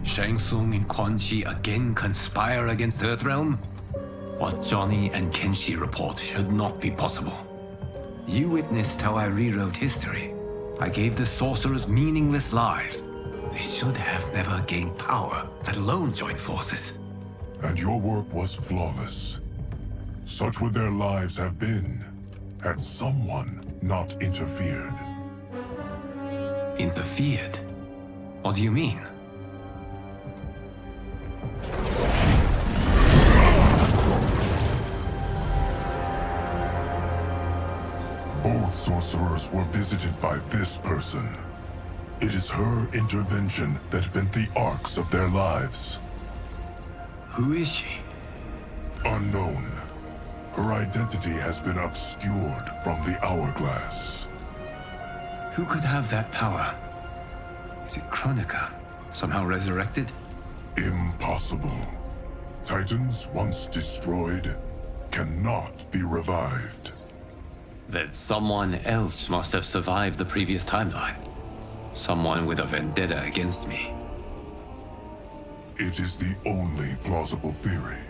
Shang Tsung and Quan Chi again conspire against Earthrealm? What Johnny and Kenshi report should not be possible. You witnessed how I rewrote history. I gave the sorcerers meaningless lives. They should have never gained power, let alone joined forces. And your work was flawless. Such would their lives have been, had someone not interfered. Interfered? What do you mean? Both sorcerers were visited by this person. It is her intervention that bent the arcs of their lives. Who is she? Unknown. Her identity has been obscured from the hourglass. Who could have that power? Is it Kronika? Somehow resurrected? Impossible. Titans once destroyed cannot be revived. Then someone else must have survived the previous timeline. Someone with a vendetta against me. It is the only plausible theory.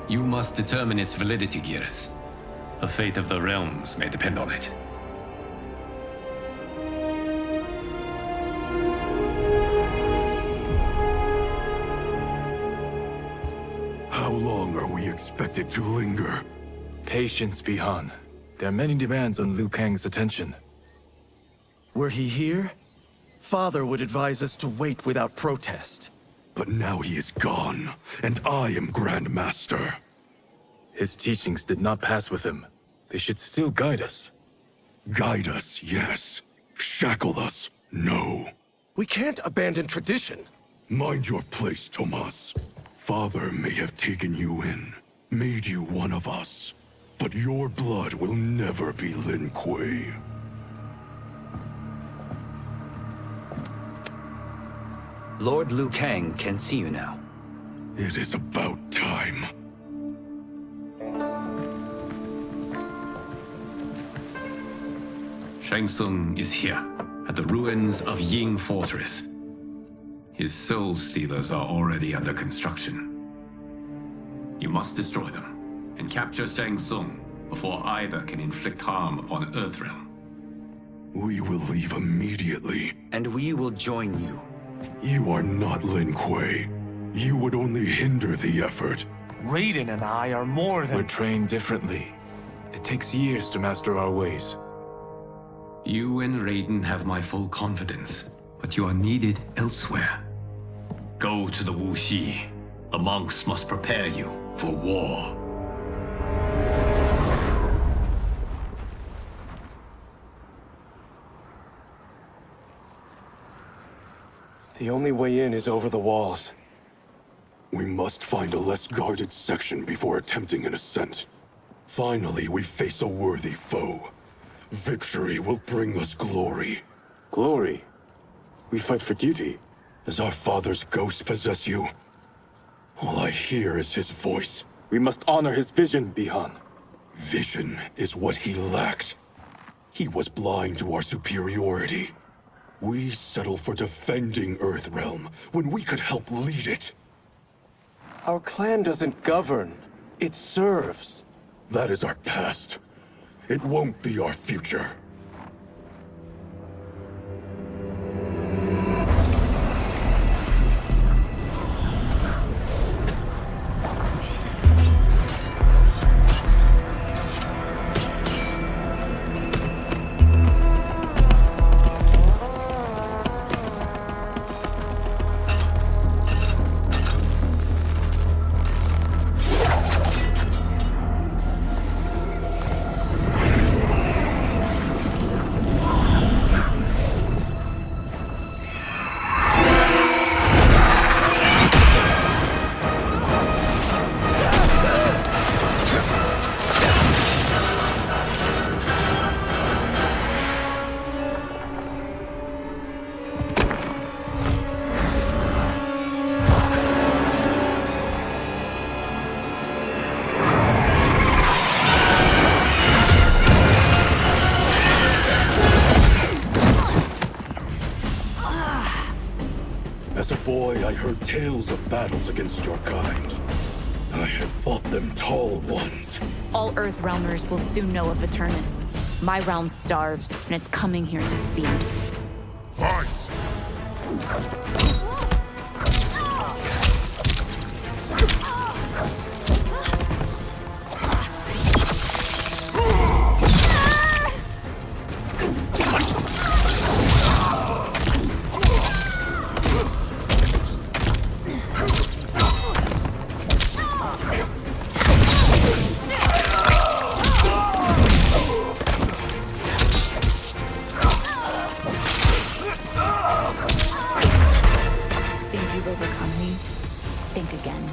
You must determine its validity, Geras. The fate of the realms may depend on it. How long are we expected to linger? Patience, Bihan. There are many demands on Liu Kang's attention. Were he here, Father would advise us to wait without protest. But now he is gone, and I am Grand Master. His teachings did not pass with him. They should still guide us. Guide us, yes. Shackle us, no. We can't abandon tradition. Mind your place, Tomas. Father may have taken you in, made you one of us. But your blood will never be Lin Kuei. Lord Liu Kang can see you now. It is about time. Shang Tsung is here, at the ruins of Ying Fortress. His Soul Stealers are already under construction. You must destroy them, and capture Shang Tsung before either can inflict harm upon Earthrealm. We will leave immediately. And we will join you. You are not Lin Kuei. You would only hinder the effort. Raiden and I are more We're than... trained differently. It takes years to master our ways. You and Raiden have my full confidence, but you are needed elsewhere. Go to the Wuxi. The monks must prepare you for war. The only way in is over the walls. We must find a less guarded section before attempting an ascent. Finally, we face a worthy foe. Victory will bring us glory. Glory? We fight for duty. Does our father's ghost possess you? All I hear is his voice. We must honor his vision, Bihan. Vision is what he lacked. He was blind to our superiority. We settle for defending Earthrealm when we could help lead it. Our clan doesn't govern. It serves. That is our past. It won't be our future. As a boy, I heard tales of battles against your kind. I had fought them tall ones. All Earthrealmers will soon know of Eternus. My realm starves, and it's coming here to feed. Fight! Think you've overcome me? Think again.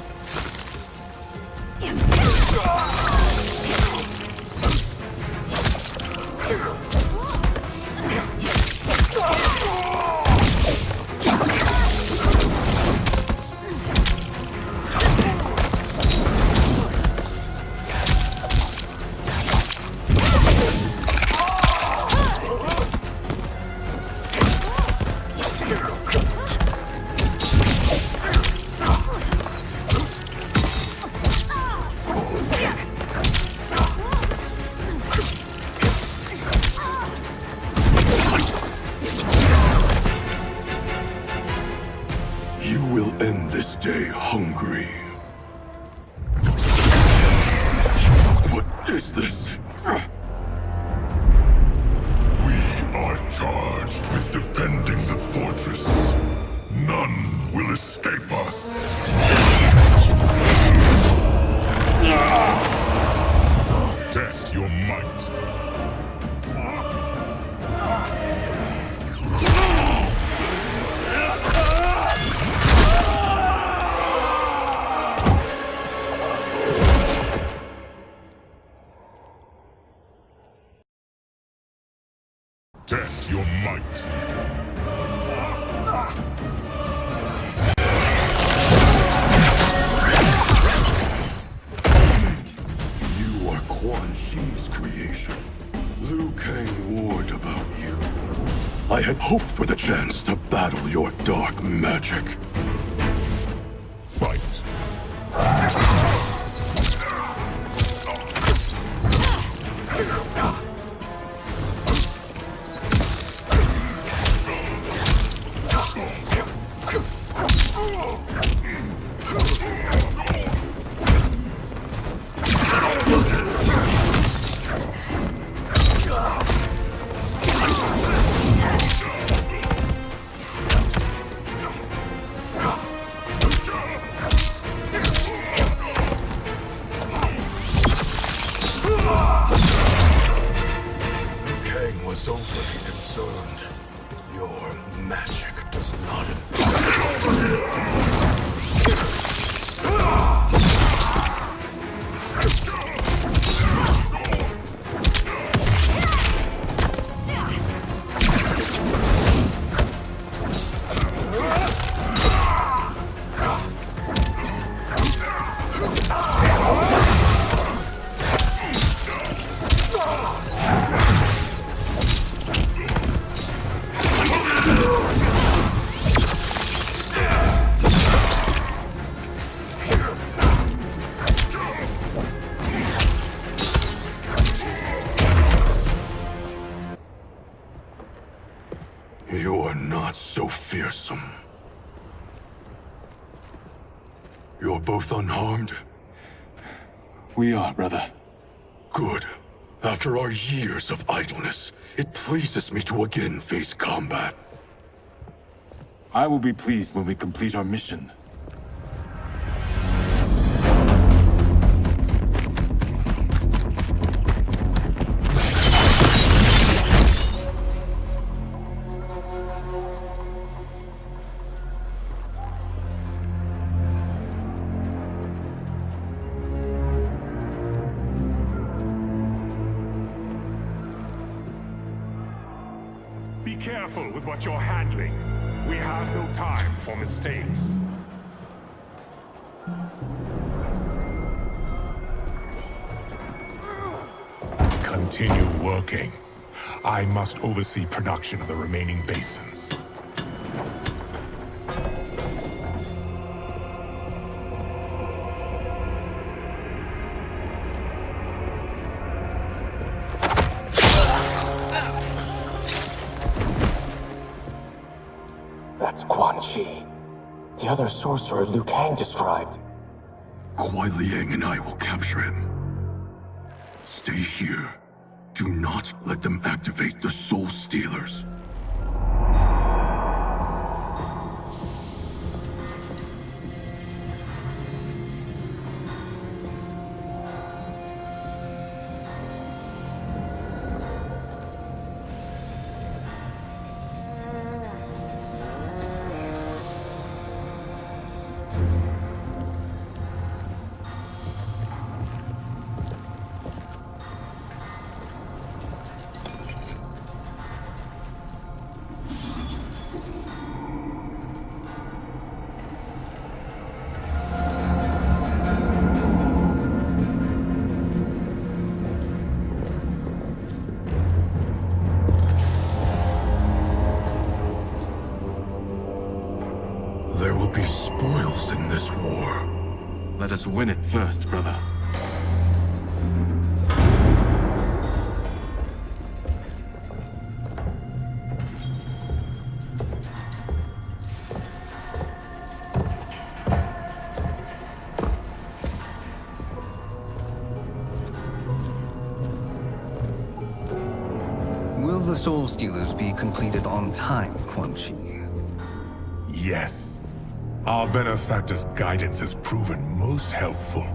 You will end this day hungry. What is this? We are charged with defending the fortress. None will escape us. Test your might. Test your might. You are Quan Chi's creation. Liu Kang warned about you. I had hoped for the chance to battle your dark magic. Fight. Kang was overly concerned. Your magic does not You're not so fearsome. You're both unharmed? We are, brother. Good. After our years of idleness, it pleases me to again face combat. I will be pleased when we complete our mission. Be careful with what you're handling. We have no time for mistakes. Continue working. I must oversee production of the remaining basins. The other sorcerer Liu Kang described. Kuai Liang and I will capture him. Stay here. Do not let them activate the Soul Stealers. There will be spoils in this war. Let us win it first, brother. Will the Soul Stealers be completed on time, Quan Chi? Yes. Our benefactor's guidance has proven most helpful.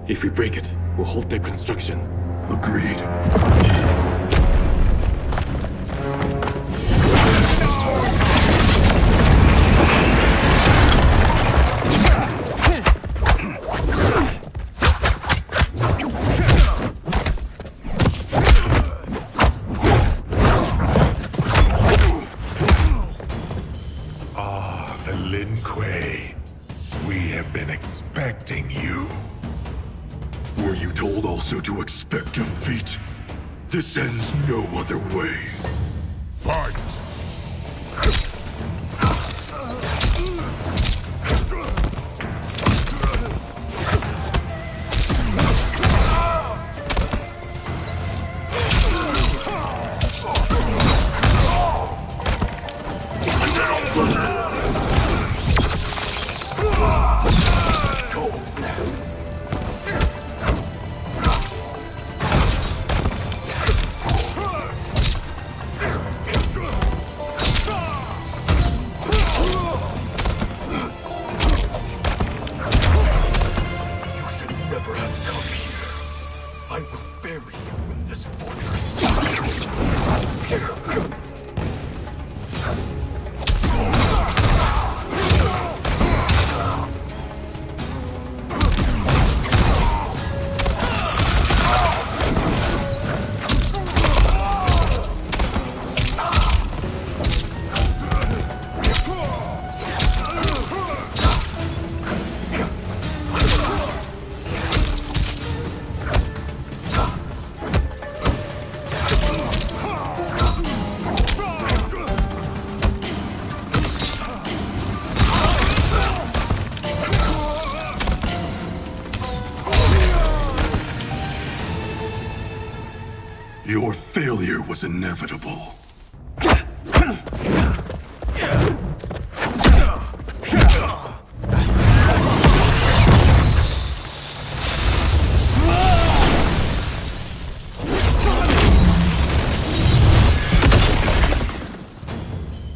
If we break it, we'll halt their construction. Agreed. Lin Kuei, we have been expecting you. Were you told also to expect defeat? This ends no other way. Fight! I will bury you in this fortress. Your failure was inevitable.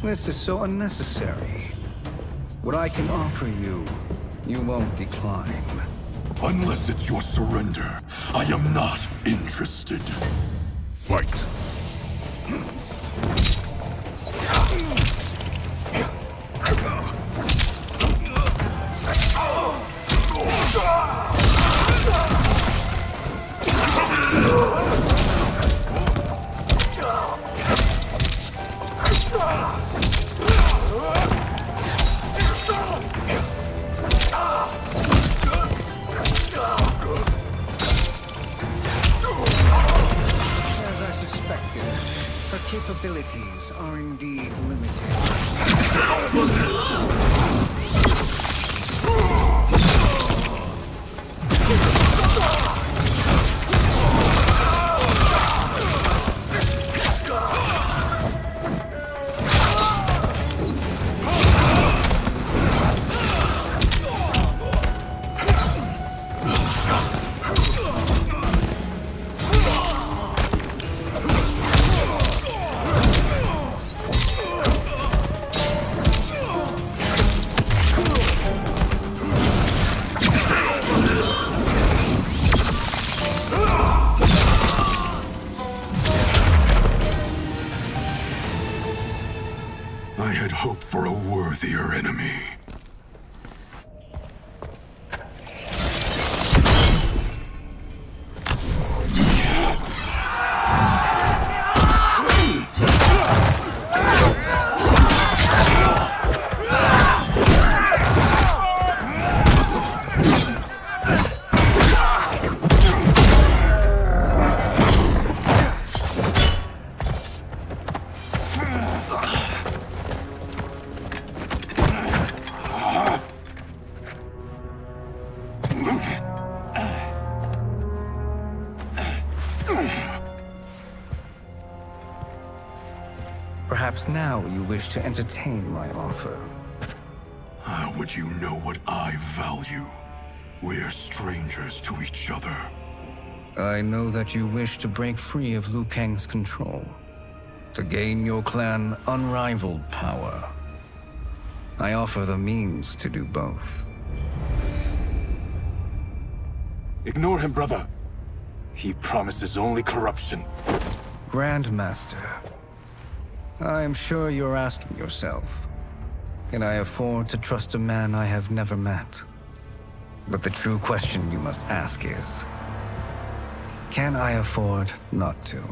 This is so unnecessary. What I can offer you, you won't decline. Unless it's your surrender, I am not interested. Fight! As I suspected, her capabilities are indeed limited. hope for a worthier enemy. Perhaps now you wish to entertain my offer. How would you know what I value? We're strangers to each other. I know that you wish to break free of Liu Kang's control, to gain your clan unrivaled power. I offer the means to do both. Ignore him, brother. He promises only corruption. Grandmaster, I am sure you're asking yourself, can I afford to trust a man I have never met? But the true question you must ask is, can I afford not to?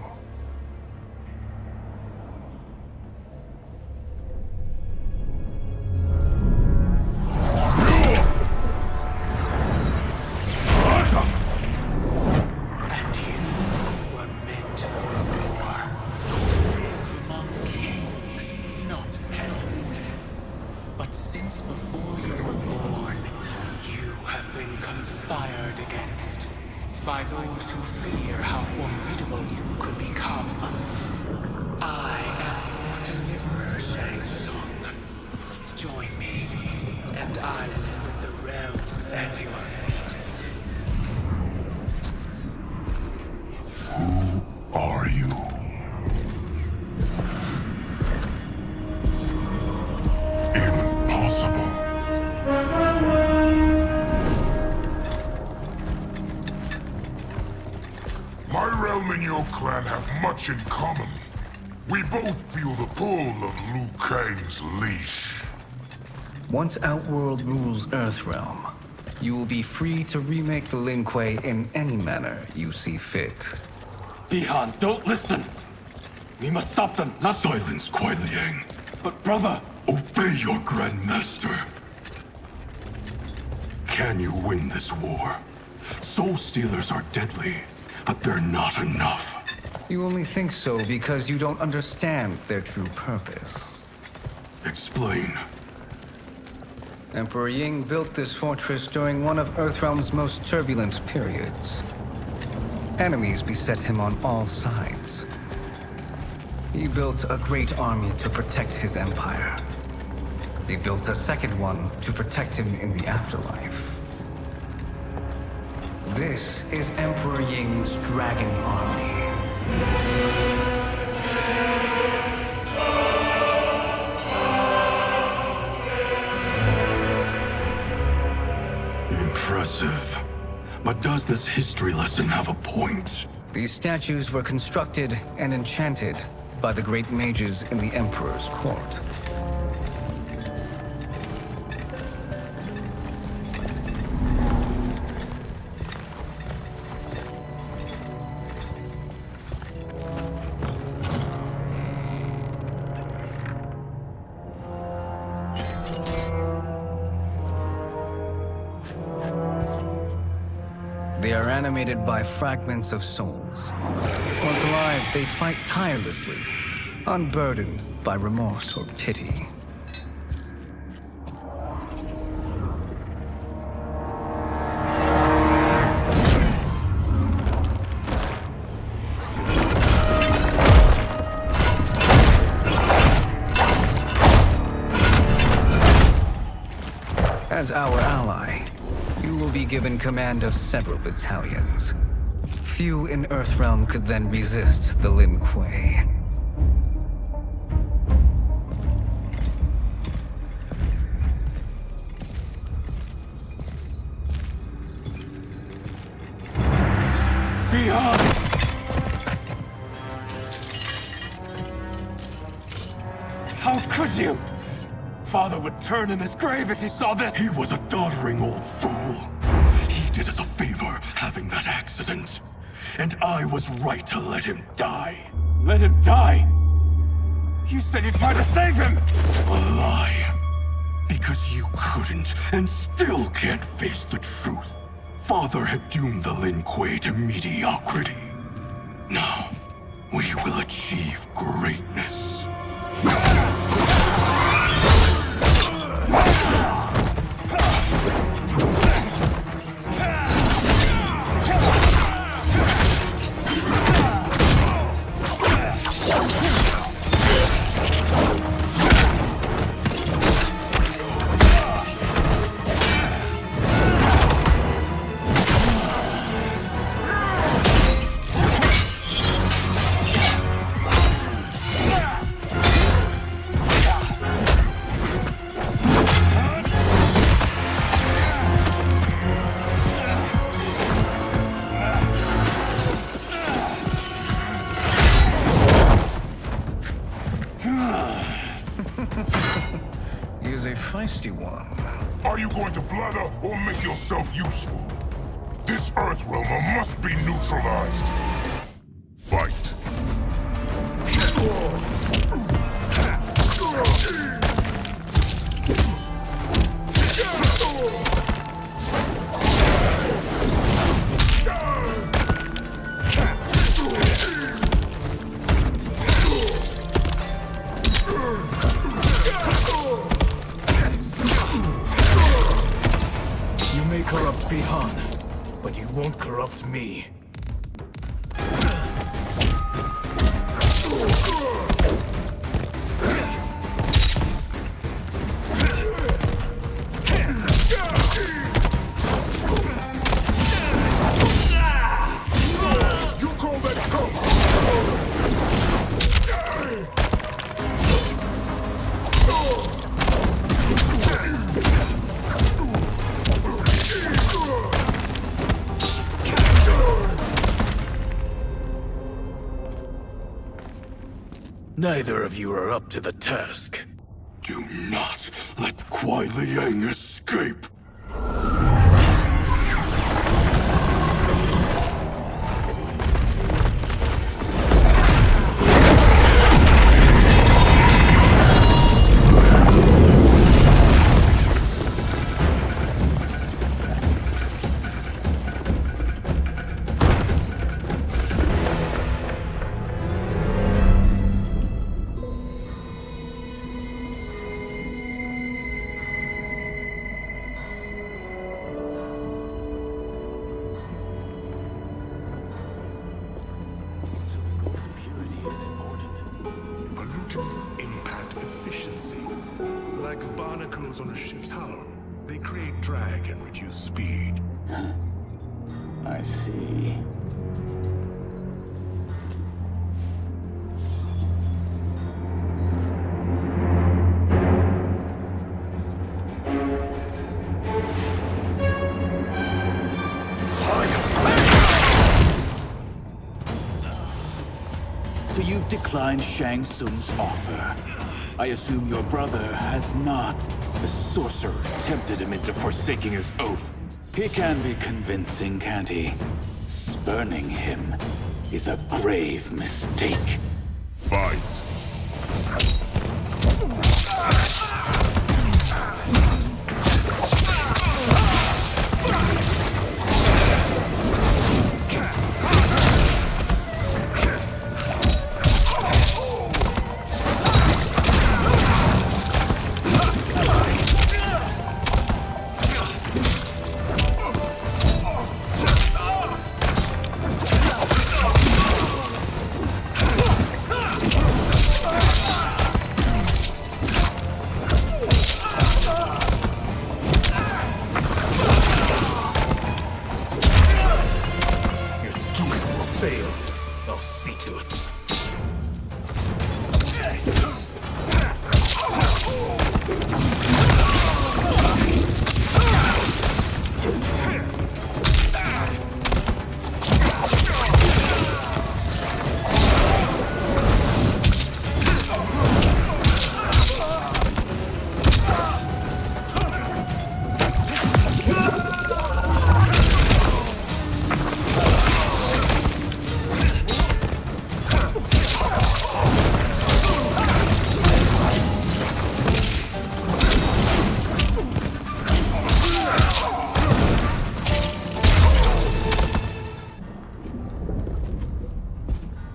By those who fear how formidable you could become. I am your deliverer, Shang Tsung. Join me, and I will put the realms at your feet. Who are you? Impossible. My realm and your clan have much in common. We both feel the pull of Liu Kang's leash. Once Outworld rules Earthrealm, you will be free to remake the Lin Kuei in any manner you see fit. Bihan, don't listen! We must stop them, not— Silence, Kuai Liang. But brother! Obey your Grandmaster. Can you win this war? Soul Stealers are deadly, but they're not enough. You only think so because you don't understand their true purpose. Explain. Emperor Ying built this fortress during one of Earthrealm's most turbulent periods. Enemies beset him on all sides. He built a great army to protect his empire. He built a second one to protect him in the afterlife. This is Emperor Ying's Dragon Army. Impressive. But does this history lesson have a point? These statues were constructed and enchanted by the great mages in the Emperor's court. They are animated by fragments of souls. Once alive, they fight tirelessly, unburdened by remorse or pity. As our ally, you will be given command of several battalions. Few in Earthrealm could then resist the Lin Kuei. Bihan! How could you? father would turn in his grave if he saw this. He was a doddering old fool. He did us a favor having that accident. And I was right to let him die. Let him die? You said you tried to save him! A lie. Because you couldn't, and still can't face the truth. Father had doomed the Lin Kuei to mediocrity. Now, we will achieve greatness. He's a feisty one. Are you going to blather or make yourself useful? This Earthrealmer must be neutralized. Fight. You may corrupt Bihan, but you won't corrupt me. You call that come? Neither of you are up to the task. Do not let Kuai Liang escape. Pollutants impact efficiency. Like barnacles on a ship's hull. They create drag and reduce speed. I see. So you've declined Shang Tsung's offer. I assume your brother has not. The sorcerer tempted him into forsaking his oath. He can be convincing, can't he? Spurning him is a grave mistake. Fight.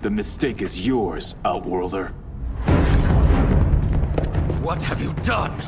The mistake is yours, Outworlder. What have you done?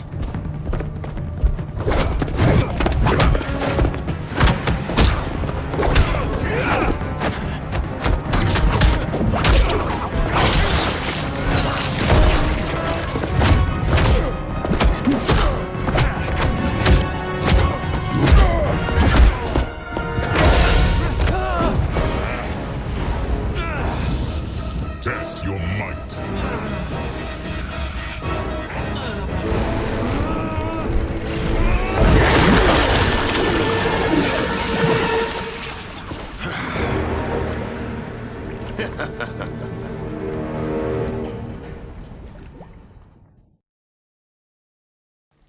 Test your might.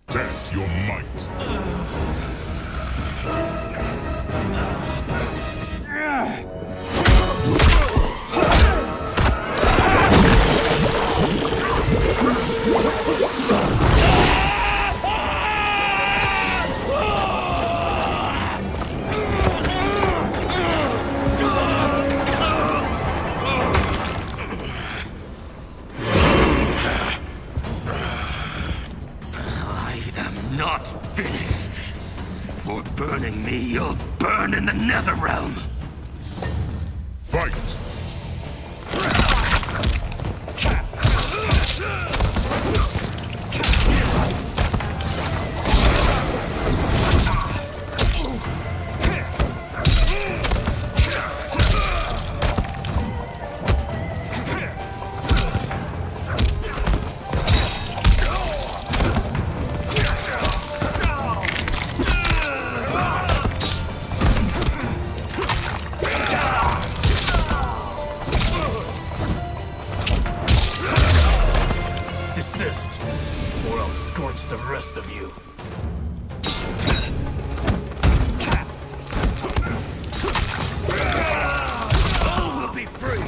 Test your might. Not finished. For burning me, you'll burn in the Netherrealm. Fight! Desist, or I'll scorch the rest of you. All will be free!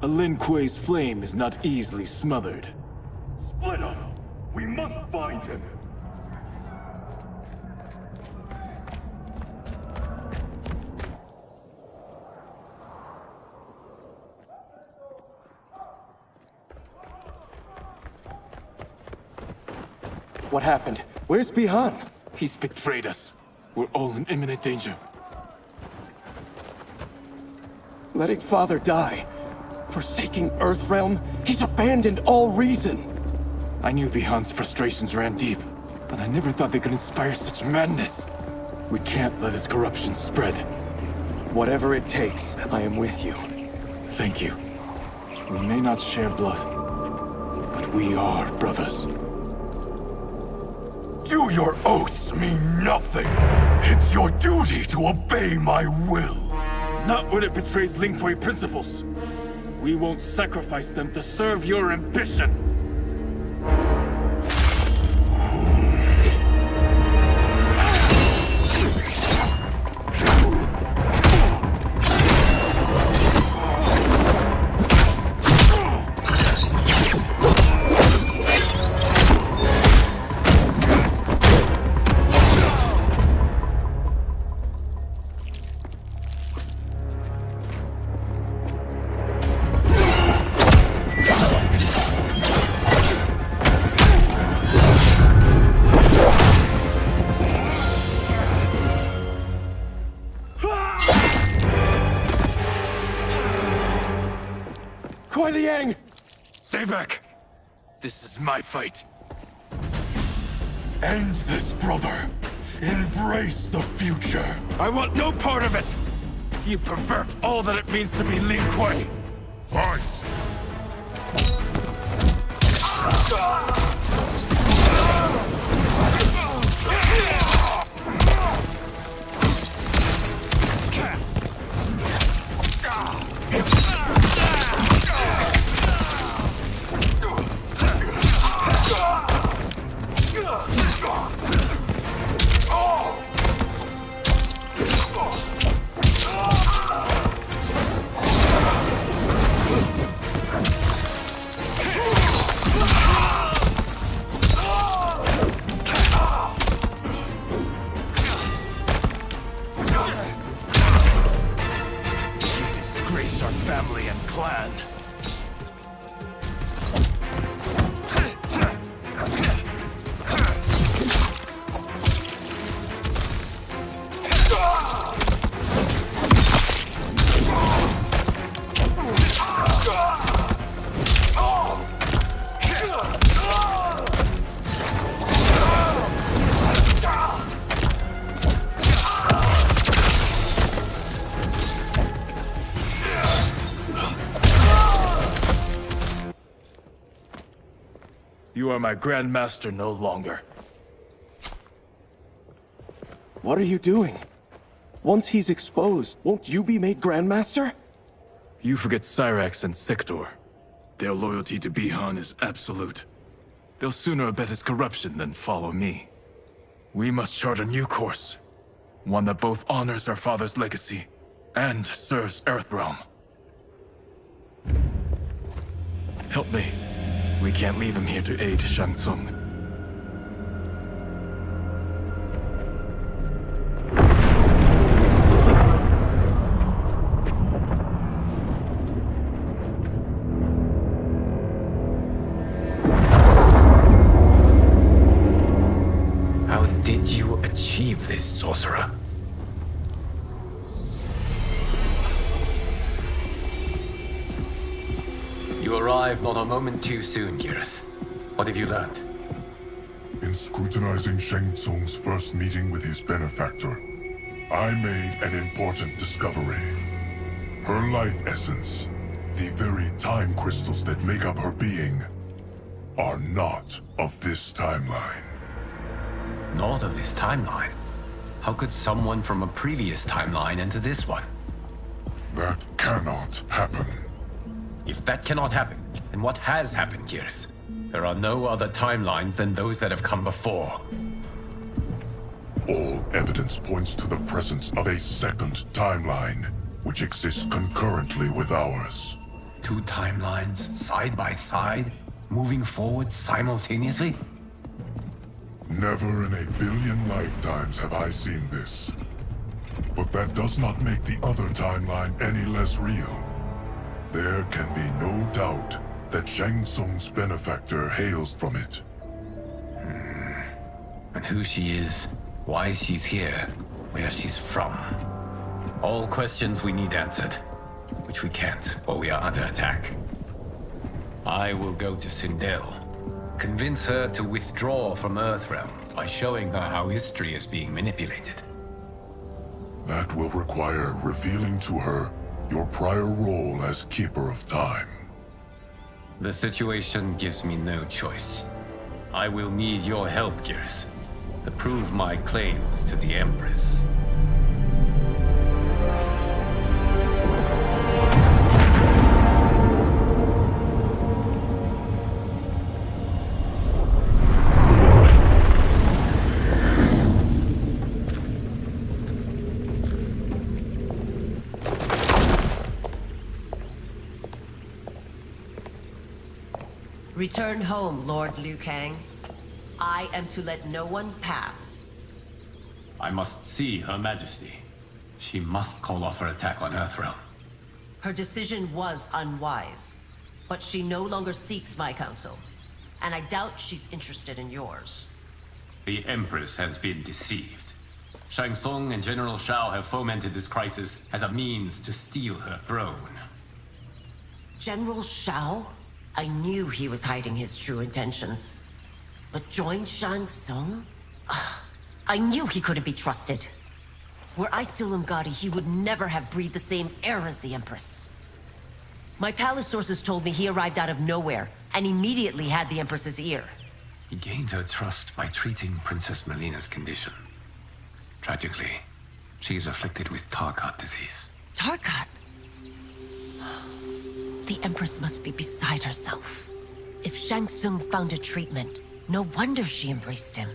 A Lin Kuei's flame is not easily smothered. Split up! We must find him! What happened? Where's Bihan? He's betrayed us. We're all in imminent danger. Letting Father die. Forsaking Earthrealm, he's abandoned all reason. I knew Bihan's frustrations ran deep, but I never thought they could inspire such madness. We can't let his corruption spread. Whatever it takes, I am with you. Thank you. We may not share blood, but we are brothers. Do your oaths mean nothing? It's your duty to obey my will. Not when it betrays Lin Kuei principles. We won't sacrifice them to serve your ambition. Kuei Liang! Stay back. This is my fight. End this, brother. Embrace the future. I want no part of it! You pervert all that it means to be Lin Kuei! Fight! Family and clan. You are my Grandmaster no longer. What are you doing? Once he's exposed, won't you be made Grandmaster? You forget Cyrax and Sector. Their loyalty to Bihan is absolute. They'll sooner abet his corruption than follow me. We must chart a new course. One that both honors our father's legacy and serves Earthrealm. Help me. We can't leave him here to aid Shang Tsung. How did you achieve this, sorcerer? You arrived not a moment too soon, Geras. What have you learned? In scrutinizing Shang Tsung's first meeting with his benefactor, I made an important discovery. Her life essence, the very time crystals that make up her being, are not of this timeline. Not of this timeline? How could someone from a previous timeline enter this one? That cannot happen. If that cannot happen, then what has happened, Geras? There are no other timelines than those that have come before. All evidence points to the presence of a second timeline, which exists concurrently with ours. Two timelines, side by side, moving forward simultaneously? Never in a billion lifetimes have I seen this. But that does not make the other timeline any less real. There can be no doubt that Shang Tsung's benefactor hails from it. And who she is, why she's here, where she's from. All questions we need answered, which we can't, or we are under attack. I will go to Sindel, convince her to withdraw from Earthrealm by showing her how history is being manipulated. That will require revealing to her your prior role as Keeper of Time. The situation gives me no choice. I will need your help, Geras, to prove my claims to the Empress. Return home, Lord Liu Kang. I am to let no one pass. I must see Her Majesty. She must call off her attack on Earthrealm. Her decision was unwise, but she no longer seeks my counsel, and I doubt she's interested in yours. The Empress has been deceived. Shang Tsung and General Shao have fomented this crisis as a means to steal her throne. General Shao? I knew he was hiding his true intentions. But join Shang Tsung? I knew he couldn't be trusted. Were I still Umgadi, he would never have breathed the same air as the Empress. My palace sources told me he arrived out of nowhere, and immediately had the Empress's ear. He gained her trust by treating Princess Melina's condition. Tragically, she is afflicted with Tarkat disease. Tarkat? The Empress must be beside herself. If Shang Tsung found a treatment, no wonder she embraced him.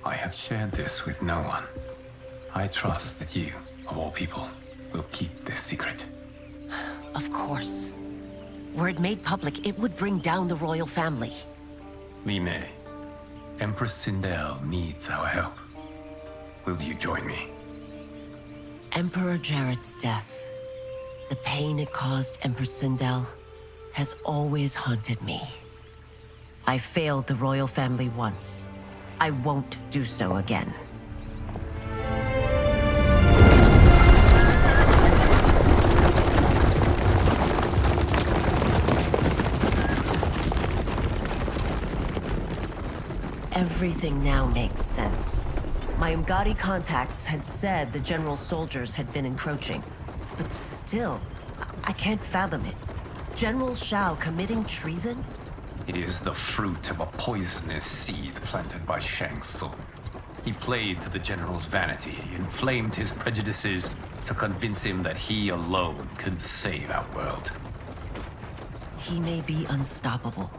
I have shared this with no one. I trust that you, of all people, will keep this secret. Of course. Were it made public, it would bring down the royal family. Li Mei, Empress Sindel needs our help. Will you join me? Emperor Jarrett's death, the pain it caused Empress Sindel, has always haunted me. I failed the royal family once. I won't do so again. Everything now makes sense. My Umgadi contacts had said the general's soldiers had been encroaching. But still, I can't fathom it. General Shao committing treason? It is the fruit of a poisonous seed planted by Shang Tsung. He played to the general's vanity, inflamed his prejudices to convince him that he alone could save our world. He may be unstoppable.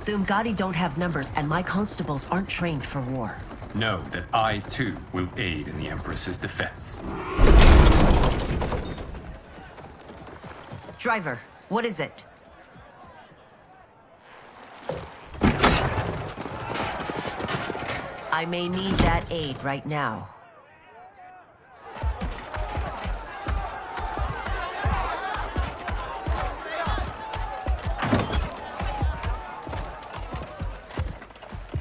The Umgadi don't have numbers, and my constables aren't trained for war. Know that I, too, will aid in the Empress's defense. Driver, what is it? I may need that aid right now.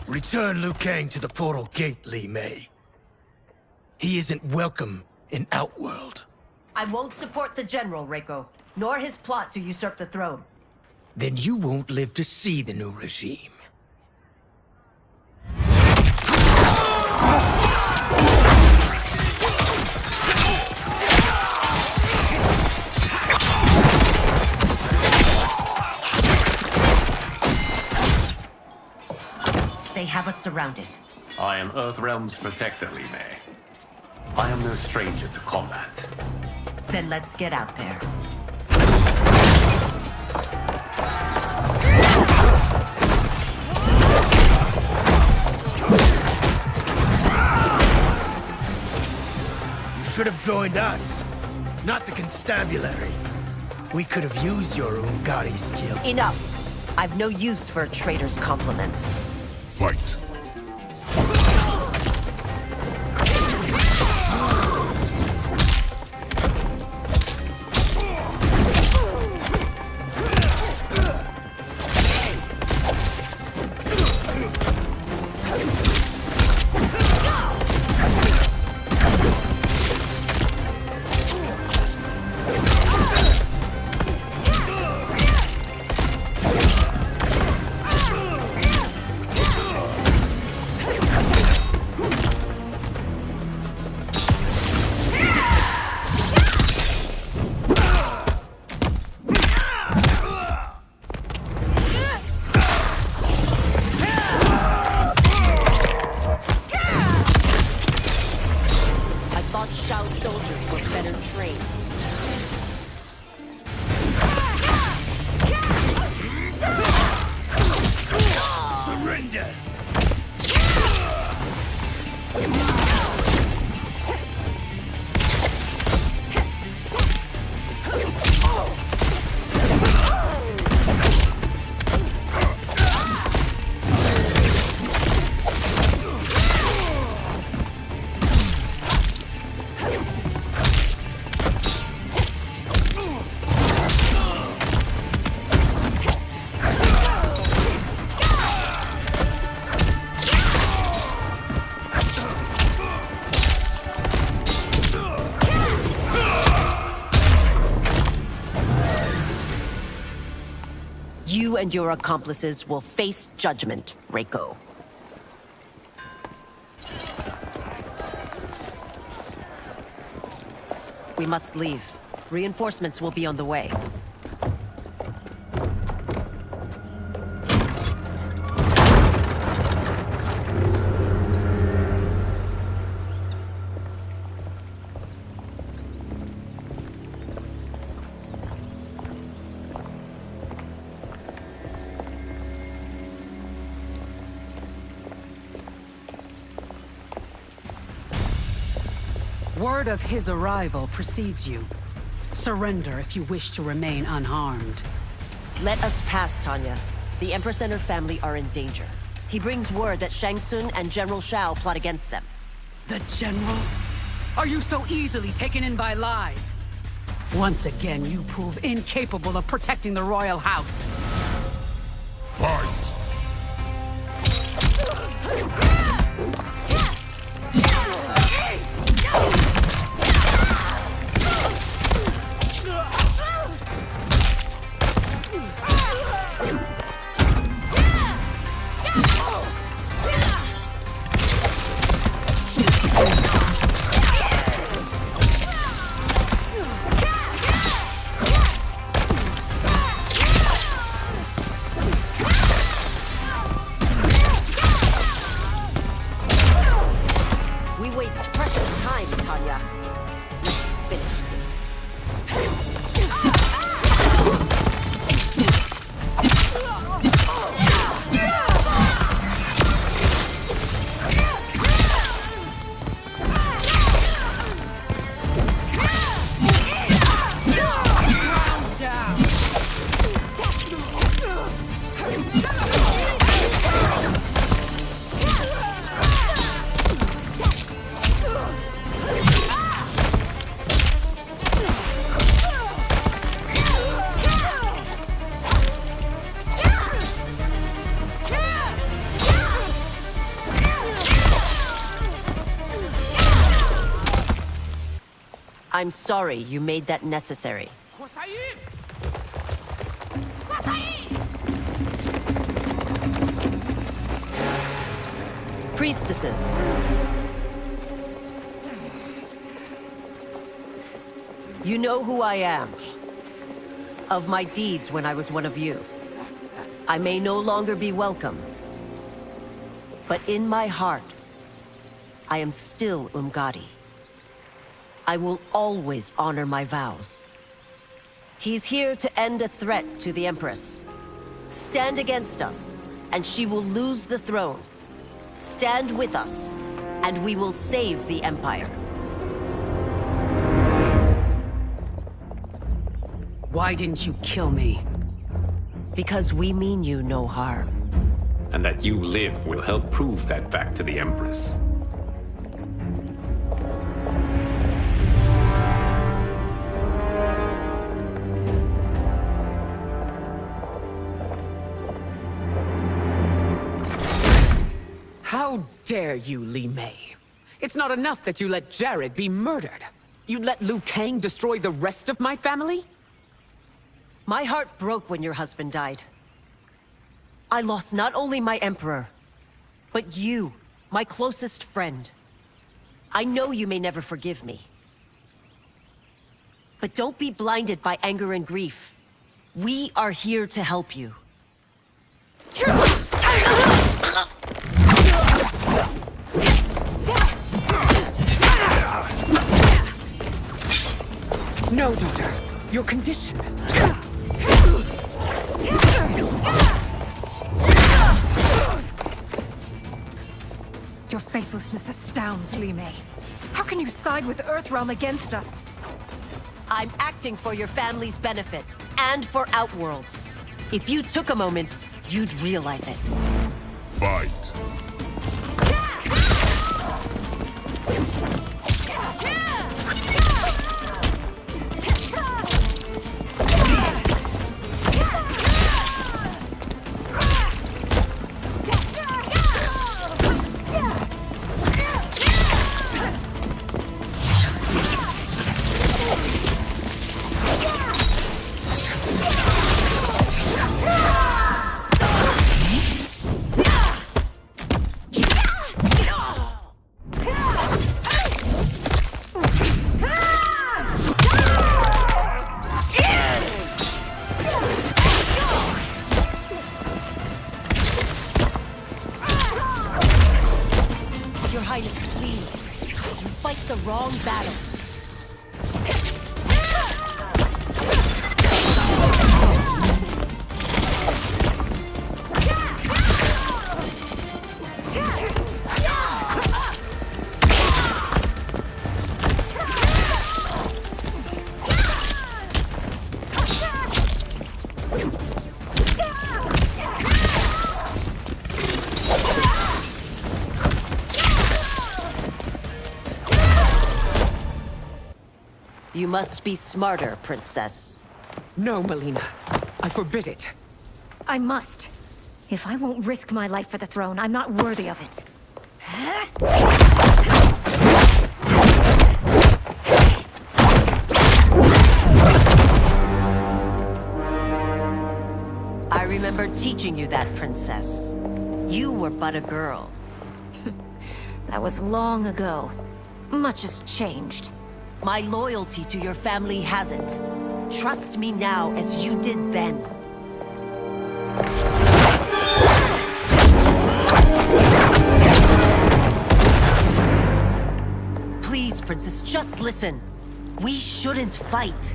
Return Liu Kang to the portal gate, Li Mei. He isn't welcome in Outworld. I won't support the General, Reiko, nor his plot to usurp the throne. Then you won't live to see the new regime. They have us surrounded. I am Earthrealm's protector, Li Mei. I am no stranger to combat. Then let's get out there. You should have joined us, not the constabulary. We could have used your Umgadi skills. Enough! I've no use for a traitor's compliments. Fight. You and your accomplices will face judgment, Reiko. We must leave. Reinforcements will be on the way. Word of his arrival precedes you. Surrender if you wish to remain unharmed. Let us pass, Tanya. The Empress and her family are in danger. He brings word that Shang Tsung and General Shao plot against them. The General? Are you so easily taken in by lies? Once again, you prove incapable of protecting the royal house. Fight! I'm sorry you made that necessary. Priestesses. You know who I am. Of my deeds when I was one of you. I may no longer be welcome. But in my heart, I am still Umgadi. I will always honor my vows. He's here to end a threat to the Empress. Stand against us, and she will lose the throne. Stand with us, and we will save the Empire. Why didn't you kill me? Because we mean you no harm. And that you live will help prove that fact to the Empress. How dare you, Li Mei? It's not enough that you let Jared be murdered. You'd let Liu Kang destroy the rest of my family? My heart broke when your husband died. I lost not only my emperor, but you, my closest friend. I know you may never forgive me. But don't be blinded by anger and grief. We are here to help you. No, daughter. Your condition. Your faithlessness astounds, Li Mei. How can you side with Earthrealm against us? I'm acting for your family's benefit, and for Outworld's. If you took a moment, you'd realize it. Fight! The wrong battle. You must be smarter, Princess. No, Melina. I forbid it. I must. If I won't risk my life for the throne, I'm not worthy of it. I remember teaching you that, Princess. You were but a girl. That was long ago. Much has changed. My loyalty to your family hasn't. Trust me now as you did then. Please, Princess, just listen. We shouldn't fight.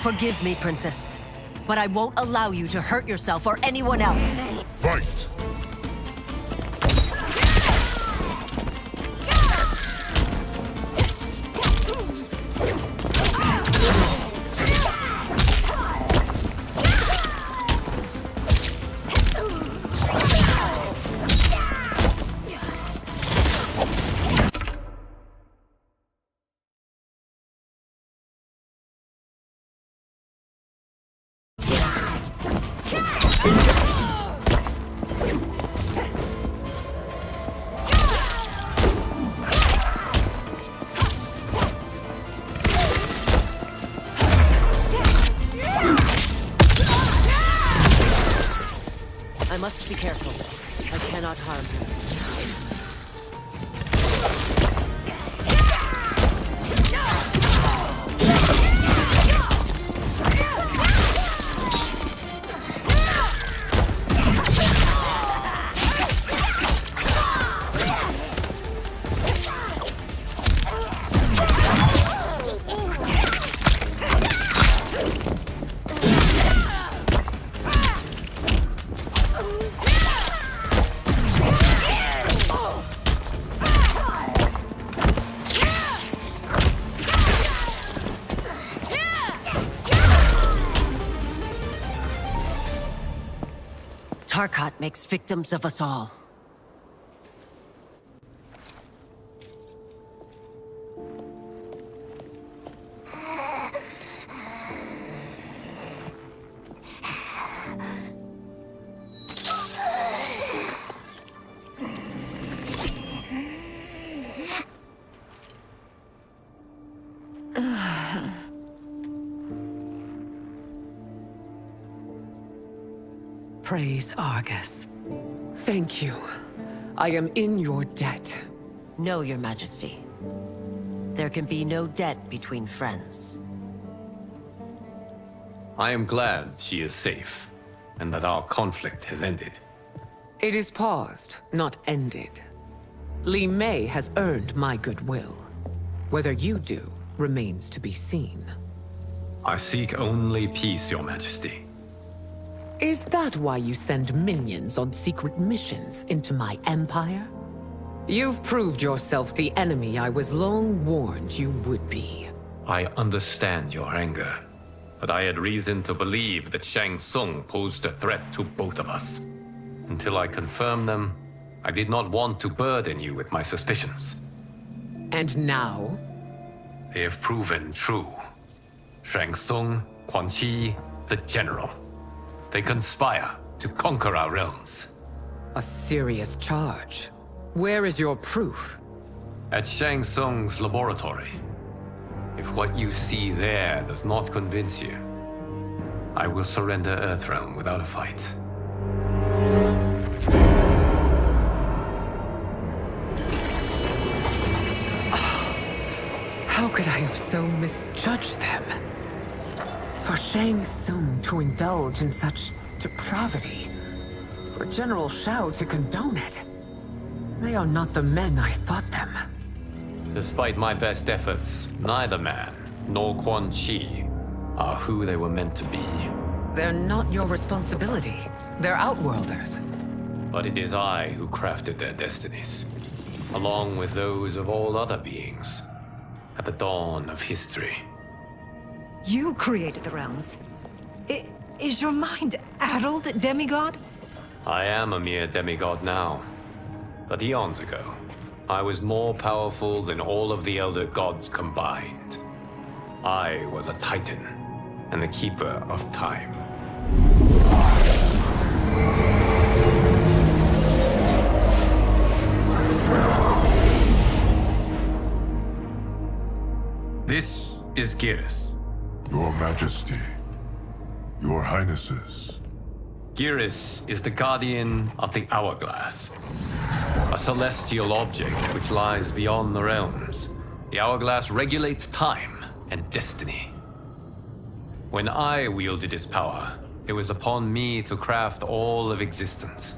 Forgive me, Princess, but I won't allow you to hurt yourself or anyone else. Fight! I must be careful. I cannot harm her. Tarkat makes victims of us all. Praise Argus. Thank you. I am in your debt. No, Your Majesty. There can be no debt between friends. I am glad she is safe, and that our conflict has ended. It is paused, not ended. Li Mei has earned my goodwill. Whether you do remains to be seen. I seek only peace, Your Majesty. Is that why you send minions on secret missions into my empire? You've proved yourself the enemy I was long warned you would be. I understand your anger, but I had reason to believe that Shang Tsung posed a threat to both of us. Until I confirmed them, I did not want to burden you with my suspicions. And now? They have proven true. Shang Tsung, Quan Chi, the General. They conspire to conquer our realms. A serious charge. Where is your proof? At Shang Tsung's laboratory. If what you see there does not convince you, I will surrender Earthrealm without a fight. How could I have so misjudged them? For Shang Tsung to indulge in such depravity, for General Shao to condone it. They are not the men I thought them. Despite my best efforts, neither man nor Quan Chi are who they were meant to be. They're not your responsibility. They're Outworlders. But it is I who crafted their destinies, along with those of all other beings, at the dawn of history. You created the realms. Is your mind addled, demigod? I am a mere demigod now. But eons ago, I was more powerful than all of the Elder Gods combined. I was a Titan, and the Keeper of Time. This is Geras. Your Majesty. Your Highnesses. Geras is the guardian of the Hourglass. A celestial object which lies beyond the realms. The Hourglass regulates time and destiny. When I wielded its power, it was upon me to craft all of existence.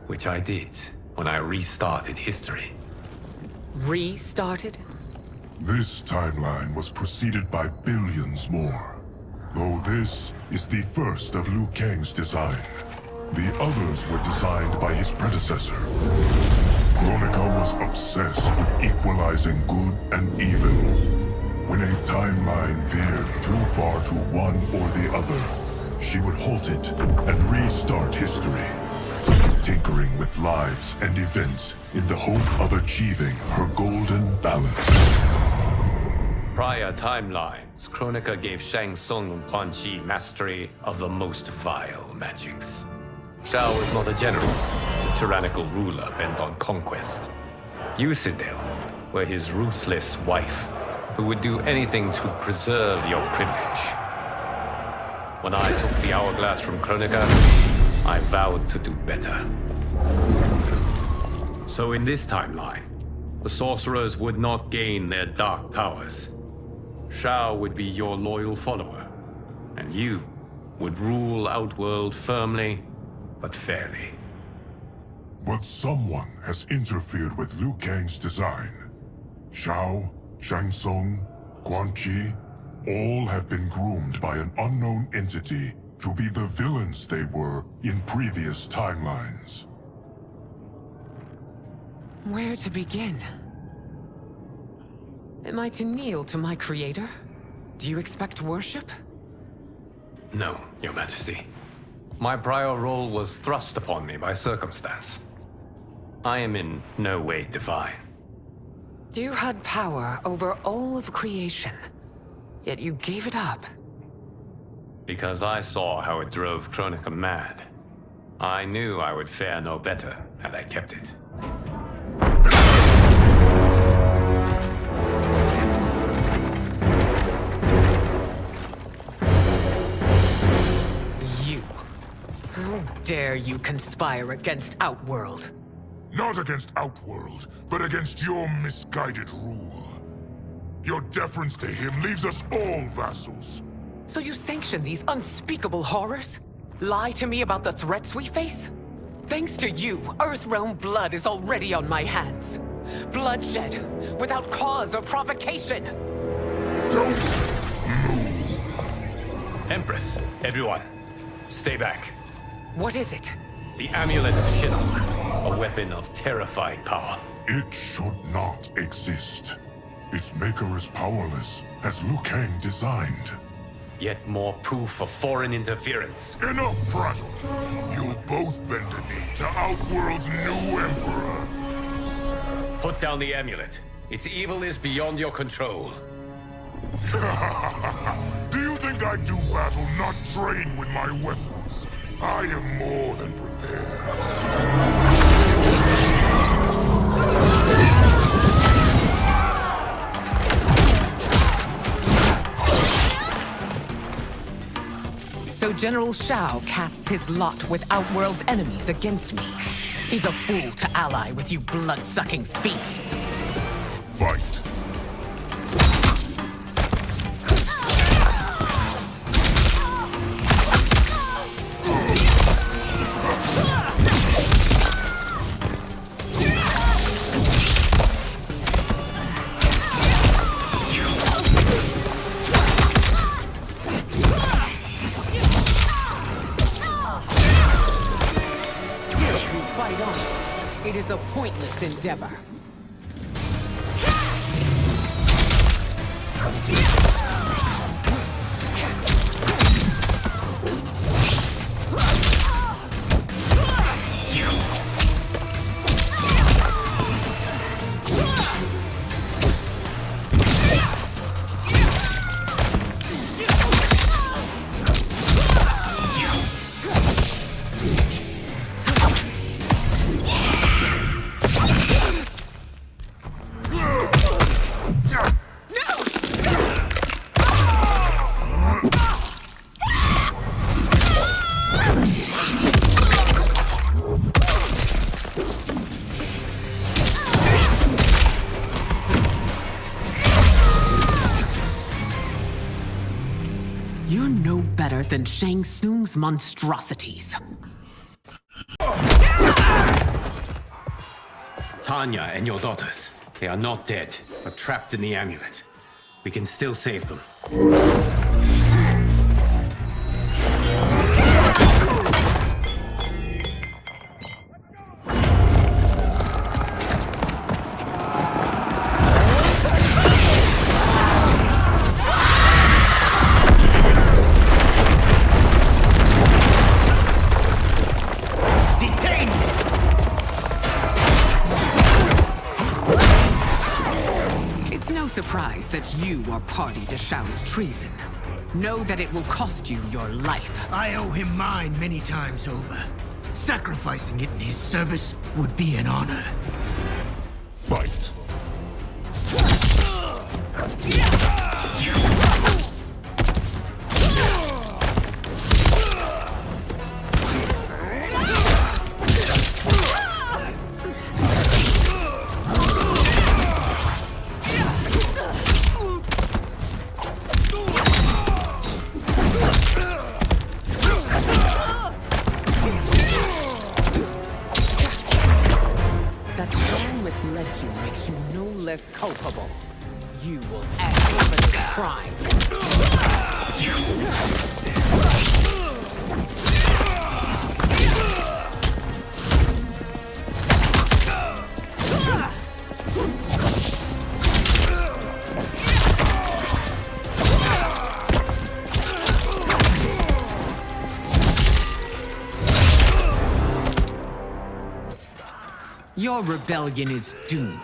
Which I did when I restarted history. Restarted? This timeline was preceded by billions more. Though this is the first of Liu Kang's design. The others were designed by his predecessor. Kronika was obsessed with equalizing good and evil. When a timeline veered too far to one or the other, she would halt it and restart history, tinkering with lives and events in the hope of achieving her golden balance. Prior timelines, Kronika gave Shang Tsung and Quan Chi mastery of the most vile magics. Shao was not a general, a tyrannical ruler bent on conquest. You, Sindel, were his ruthless wife, who would do anything to preserve your privilege. When I took the Hourglass from Kronika, I vowed to do better. So in this timeline, the sorcerers would not gain their dark powers. Shao would be your loyal follower, and you would rule Outworld firmly, but fairly. But someone has interfered with Liu Kang's design. Shao, Shang Tsung, Quan Chi, all have been groomed by an unknown entity to be the villains they were in previous timelines. Where to begin? Am I to kneel to my creator? Do you expect worship? No, Your Majesty. My prior role was thrust upon me by circumstance. I am in no way divine. You had power over all of creation, yet you gave it up. Because I saw how it drove Kronika mad. I knew I would fare no better had I kept it. You. How dare you conspire against Outworld? Not against Outworld, but against your misguided rule. Your deference to him leaves us all vassals. So you sanction these unspeakable horrors? Lie to me about the threats we face? Thanks to you, Earthrealm blood is already on my hands. Bloodshed, without cause or provocation. Don't move. Empress, everyone, stay back. What is it? The Amulet of Shinnok, a weapon of terrifying power. It should not exist. Its maker is powerless, as Liu Kang designed. Yet more proof of foreign interference. Enough prattle! You'll both bend a knee to Outworld's new emperor. Put down the amulet. Its evil is beyond your control. Do you think I do battle not trained with my weapons? I am more than prepared. So General Shao casts his lot with Outworld's enemies against me. He's a fool to ally with you blood-sucking fiends. Fight. It is a pointless endeavor. Shang Tsung's monstrosities. Tanya and your daughters. They are not dead, but trapped in the amulet. We can still save them. Surprised that you are party to Shao's treason. Know that it will cost you your life. I owe him mine many times over. Sacrificing it in his service would be an honor. Fight. Culpable. You will answer for this crime. Your rebellion is doomed.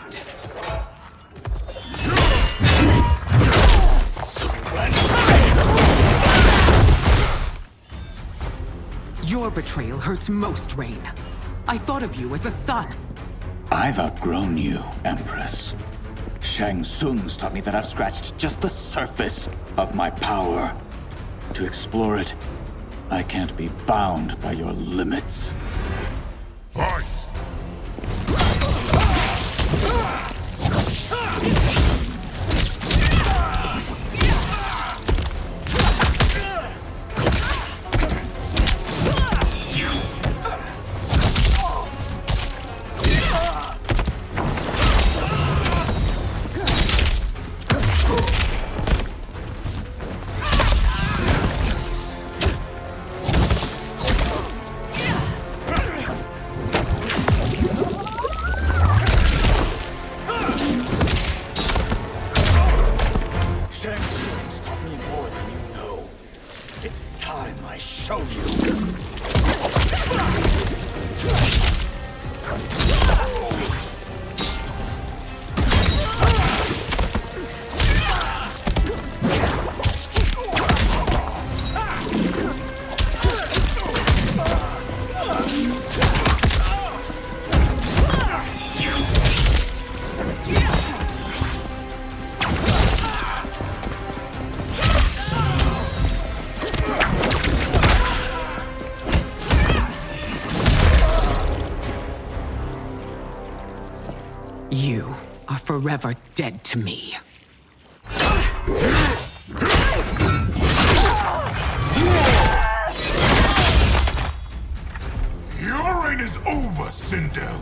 Your betrayal hurts most, Rain. I thought of you as a son. I've outgrown you, Empress. Shang Tsung's taught me that I've scratched just the surface of my power. To explore it, I can't be bound by your limits. Fight! You are forever dead to me. Your reign is over, Sindel.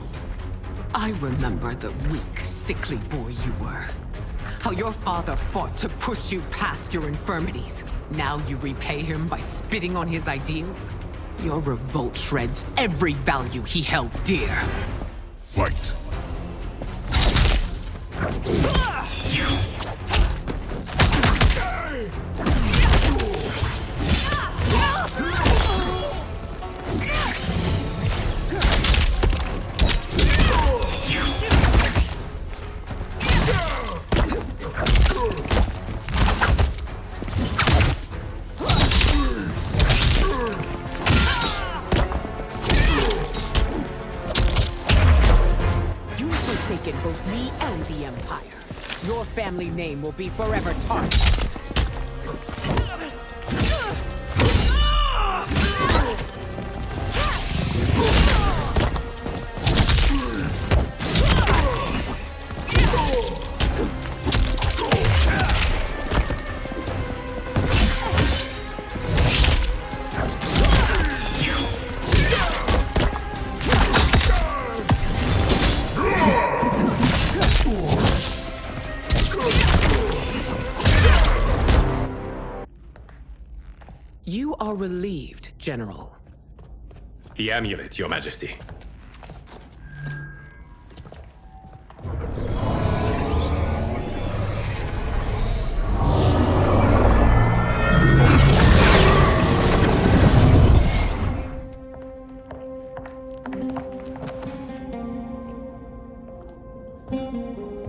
I remember the weak, sickly boy you were. How your father fought to push you past your infirmities. Now you repay him by spitting on his ideals? Your revolt shreds every value he held dear. Fight. You've forsaken both me and the Empire. Your family name will be forever tarnished. relieved, General. The amulet, Your Majesty.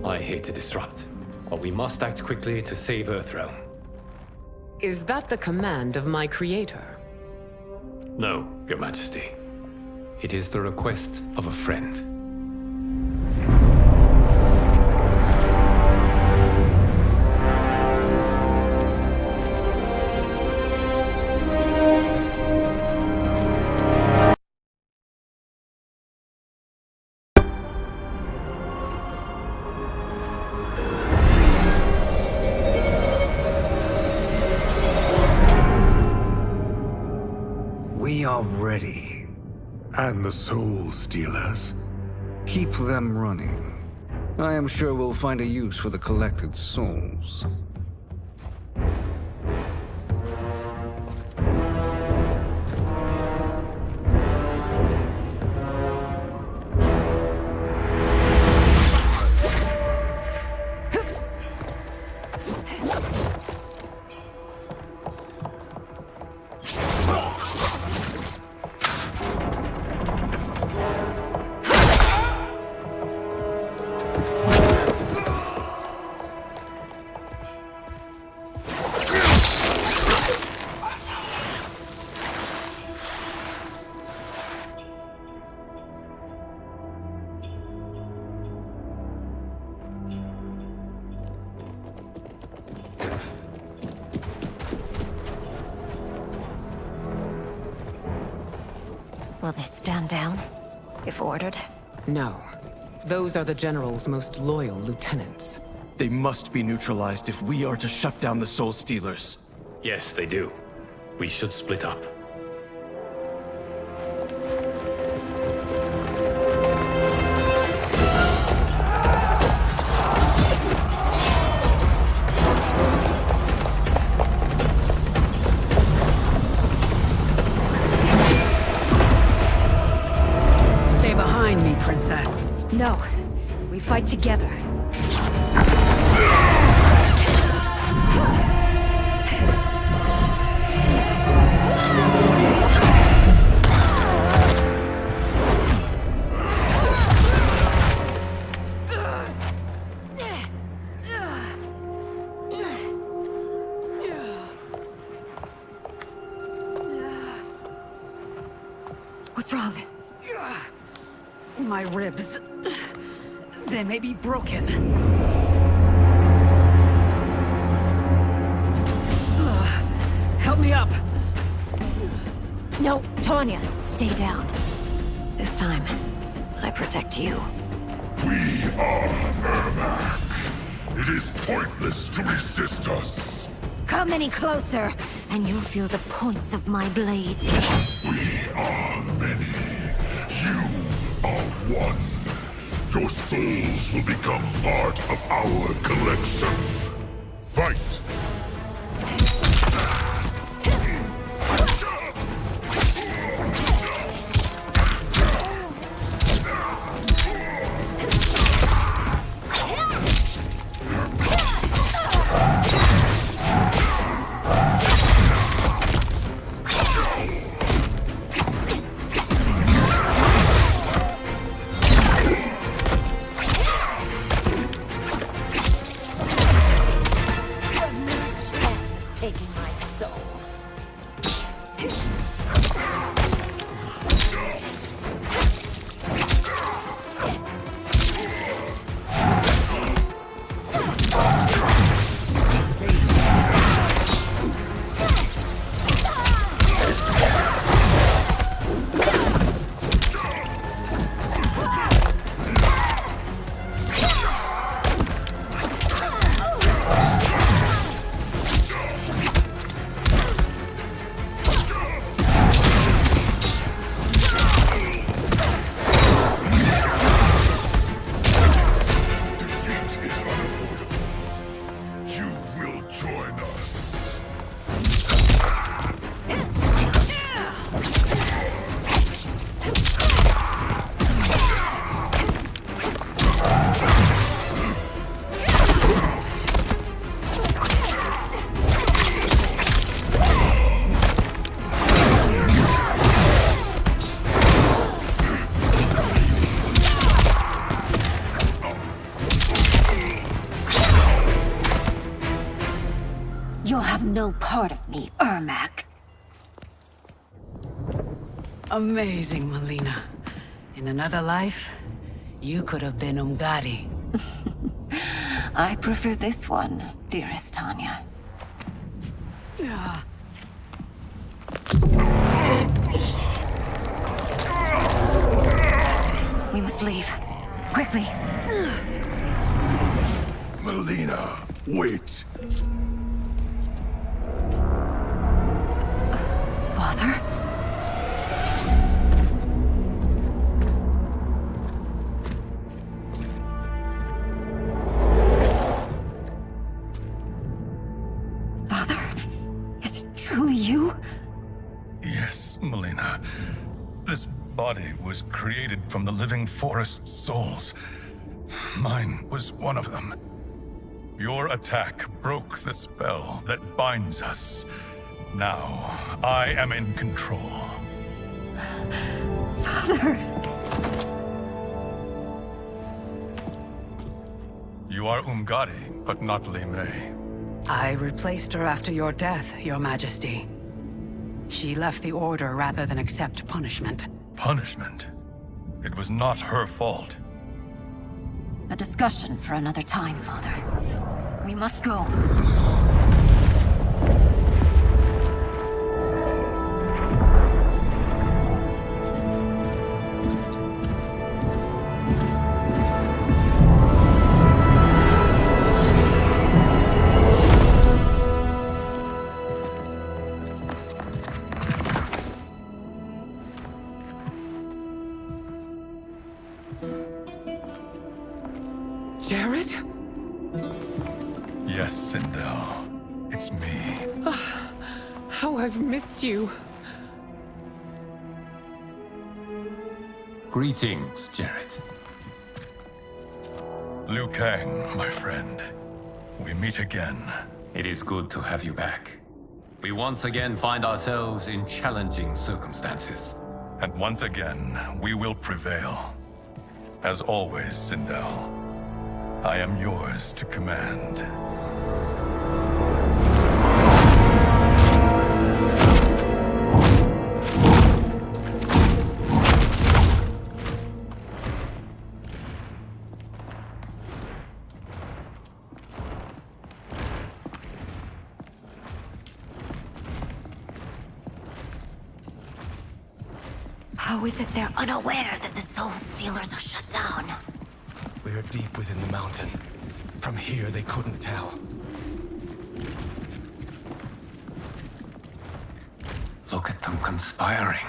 I hate to disrupt, but we must act quickly to save Earthrealm. Is that the command of my creator? No, Your Majesty. It is the request of a friend. We are ready. And the Soul Stealers? Keep them running. I am sure we'll find a use for the collected souls. Will they stand down, if ordered? No. Those are the General's most loyal lieutenants. They must be neutralized if we are to shut down the Soul Stealers. Yes, they do. We should split up. Stay behind me, Princess. No. We fight together. What's wrong? My ribs. They may be broken. Help me up. No, Tanya, stay down. This time, I protect you. We are Ermac. It is pointless to resist us. Come any closer, and you'll feel the points of my blades. We are many. You are one. Your souls will become part of our collection. Fight! Mac. Amazing, Melina. In another life, you could have been Umgadi. I prefer this one, dearest Tanya. We must leave. Quickly. Melina, wait. Father? Father? Is it truly you? Yes, Melina. This body was created from the living forest's souls. Mine was one of them. Your attack broke the spell that binds us. Now, I am in control. Father! You are Umgadi, but not Li Mei. I replaced her after your death, Your Majesty. She left the Order rather than accept punishment. Punishment? It was not her fault. A discussion for another time, Father. We must go. Jared? Yes, Sindel. It's me. How I've missed you. Greetings, Jared. Liu Kang, my friend. We meet again. It is good to have you back. We once again find ourselves in challenging circumstances. And once again, we will prevail. As always, Sindel, I am yours to command. How is it they're unaware that the Soul Stealers are shut down? We are deep within the mountain. From here, they couldn't tell. Look at them conspiring.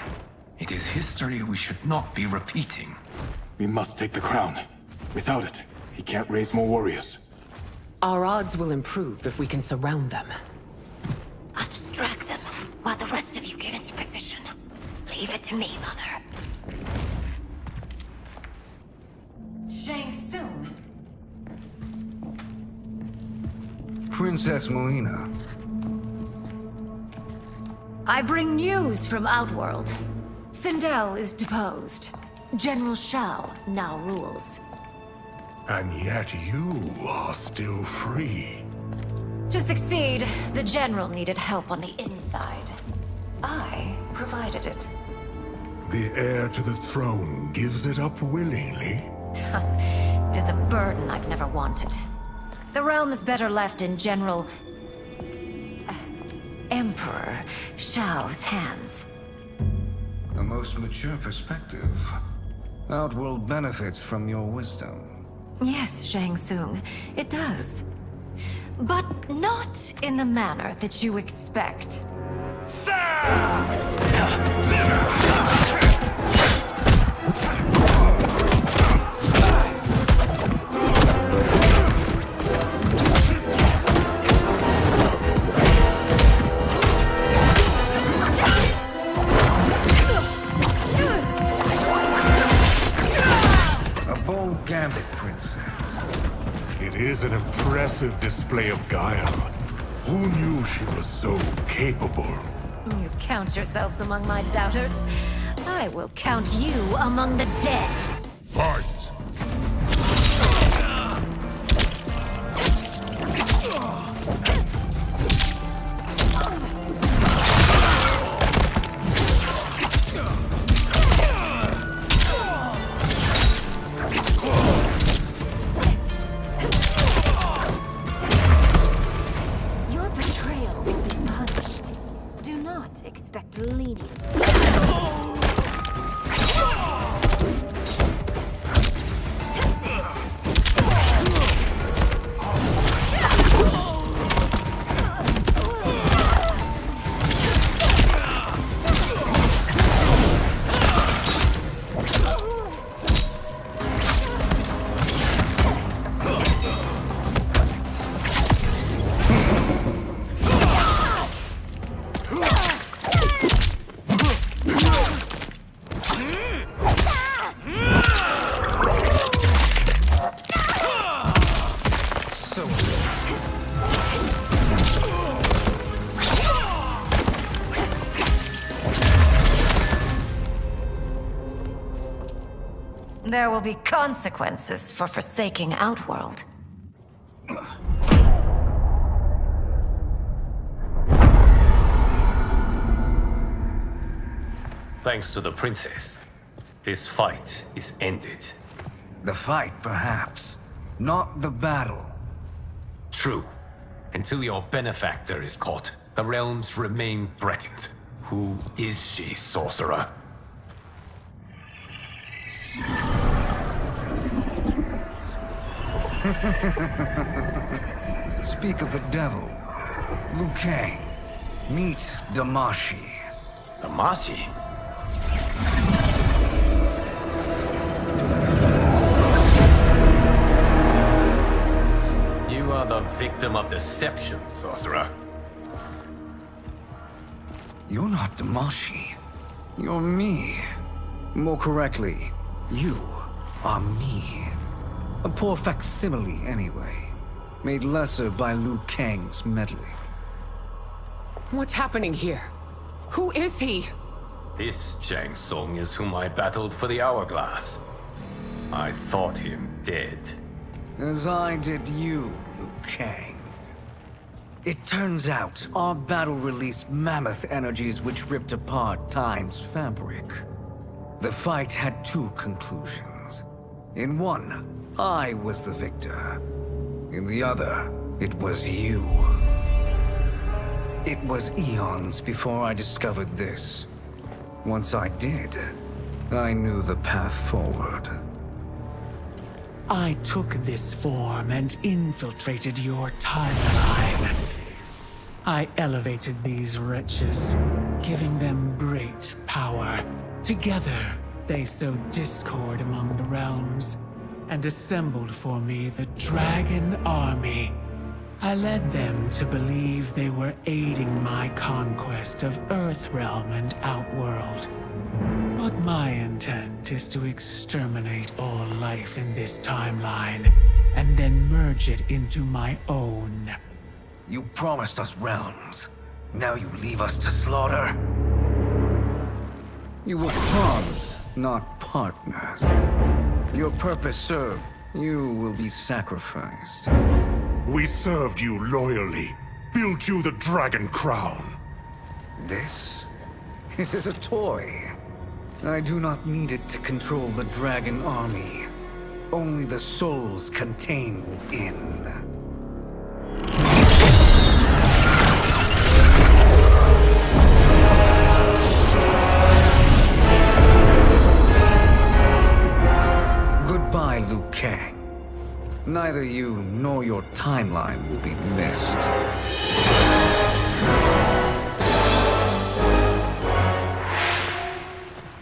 It is history we should not be repeating. We must take the crown. Without it, he can't raise more warriors. Our odds will improve if we can surround them. I'll distract them while the rest of you get into position. Leave it to me, Mother. Shang Tsung. Princess Melina. I bring news from Outworld. Sindel is deposed. General Shao now rules. And yet you are still free. To succeed, the General needed help on the inside. I provided it. The heir to the throne gives it up willingly. It is a burden I've never wanted. The realm is better left in General... Emperor Shao's hands. A most mature perspective. Outworld benefits from your wisdom. Yes, Shang Tsung, it does. But not in the manner that you expect. A bold gambit, Princess. It is an impressive display of guile. Who knew she was so capable? You count yourselves among my doubters. I will count you among the dead. Fight! There will be consequences for forsaking Outworld. Thanks to the princess, this fight is ended. The fight, perhaps. Not the battle. True. Until your benefactor is caught, the realms remain threatened. Who is she, sorcerer? Speak of the devil. Liu Kang. Meet Damashi. Damashi? You are the victim of deception, sorcerer. You're not Damashi. You're me. More correctly, you are me. A poor facsimile, anyway. Made lesser by Liu Kang's meddling. What's happening here? Who is he? This Shang Tsung is whom I battled for the Hourglass. I thought him dead. As I did you, Liu Kang. It turns out our battle released mammoth energies which ripped apart time's fabric. The fight had two conclusions. In one, I was the victor. In the other, it was you. It was eons before I discovered this. Once I did, I knew the path forward. I took this form and infiltrated your timeline. I elevated these wretches, giving them great power. Together, they sowed discord among the realms, and assembled for me the Dragon Army. I led them to believe they were aiding my conquest of Earthrealm and Outworld. But my intent is to exterminate all life in this timeline, and then merge it into my own. You promised us realms. Now you leave us to slaughter? You were pawns, not partners. Your purpose served, you will be sacrificed. We served you loyally, built you the Dragon Crown. This is a toy. I do not need it to control the Dragon Army. Only the souls contained within. Goodbye, Liu Kang. Neither you nor your timeline will be missed.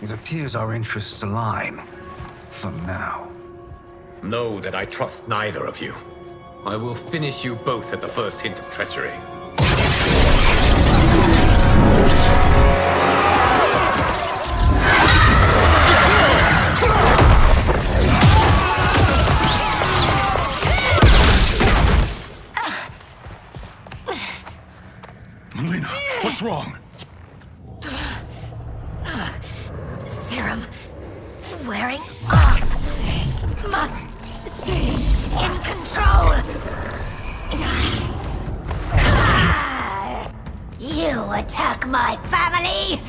It appears our interests align. For now. Know that I trust neither of you. I will finish you both at the first hint of treachery. Melina, what's wrong? Serum wearing off. Must stay in control. You attack my family.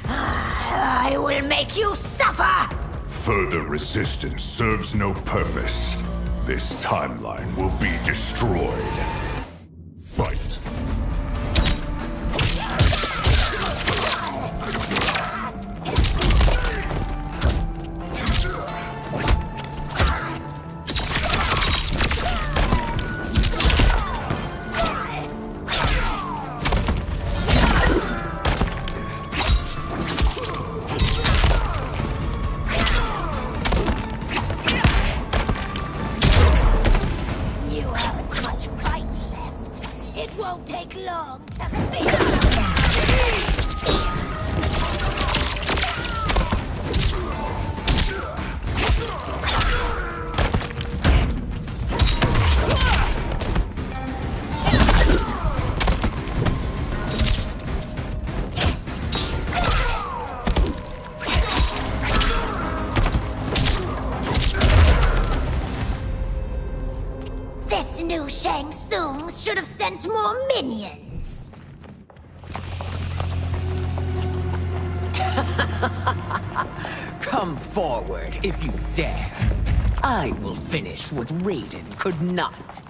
I will make you suffer. Further resistance serves no purpose. This timeline will be destroyed. Fight. strong to face. This new Shang Tsung should have sent more minions. Come forward if you dare. I will finish what Raiden could not.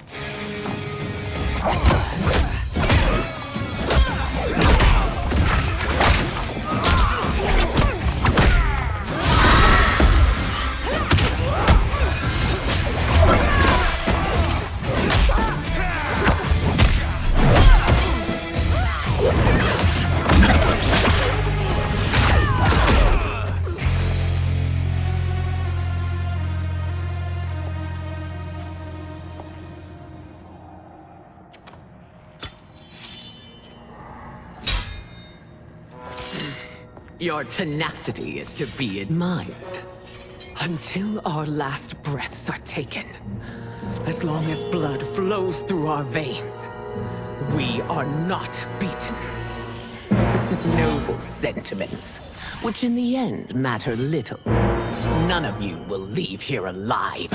Your tenacity is to be admired. Until our last breaths are taken, as long as blood flows through our veins, we are not beaten. Noble sentiments, which in the end matter little. None of you will leave here alive.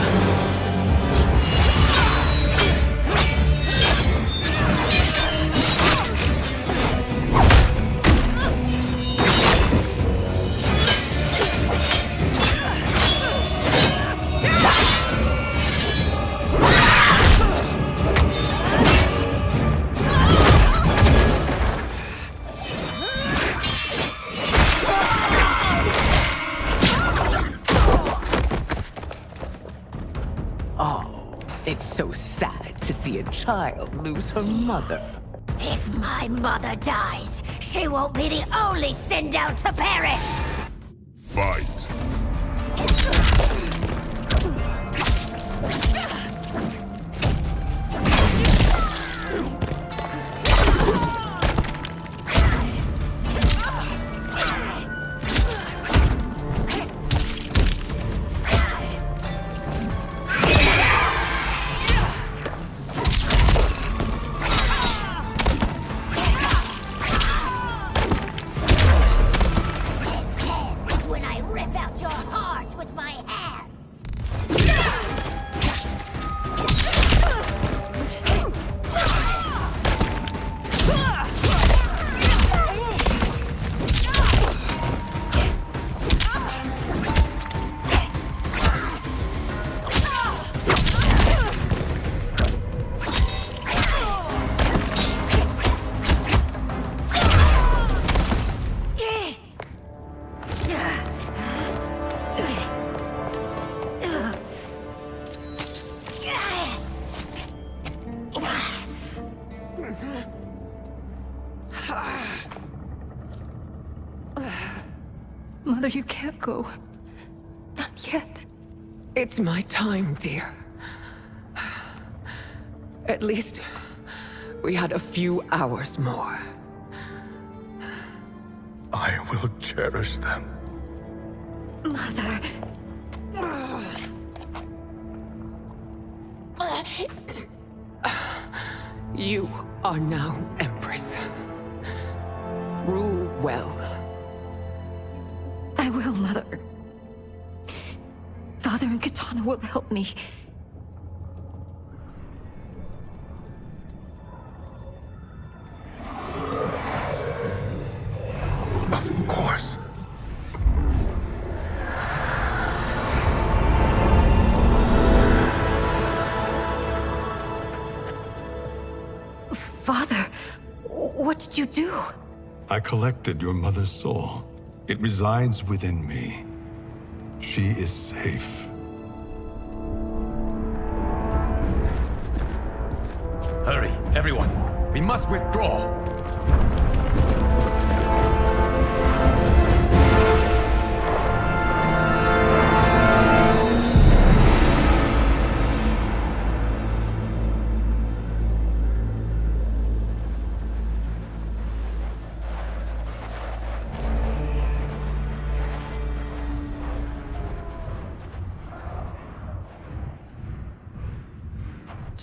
It's so sad to see a child lose her mother. If my mother dies, she won't be the only Sindel to perish! Fight! Mother, you can't go. Not yet. It's my time, dear. At least, we had a few hours more. I will cherish them. Mother. You are now Empress. Rule well. I will, Mother. Father and Katana will help me. Of course. Father, what did you do? I collected your mother's soul. It resides within me. She is safe. Hurry, everyone. We must withdraw.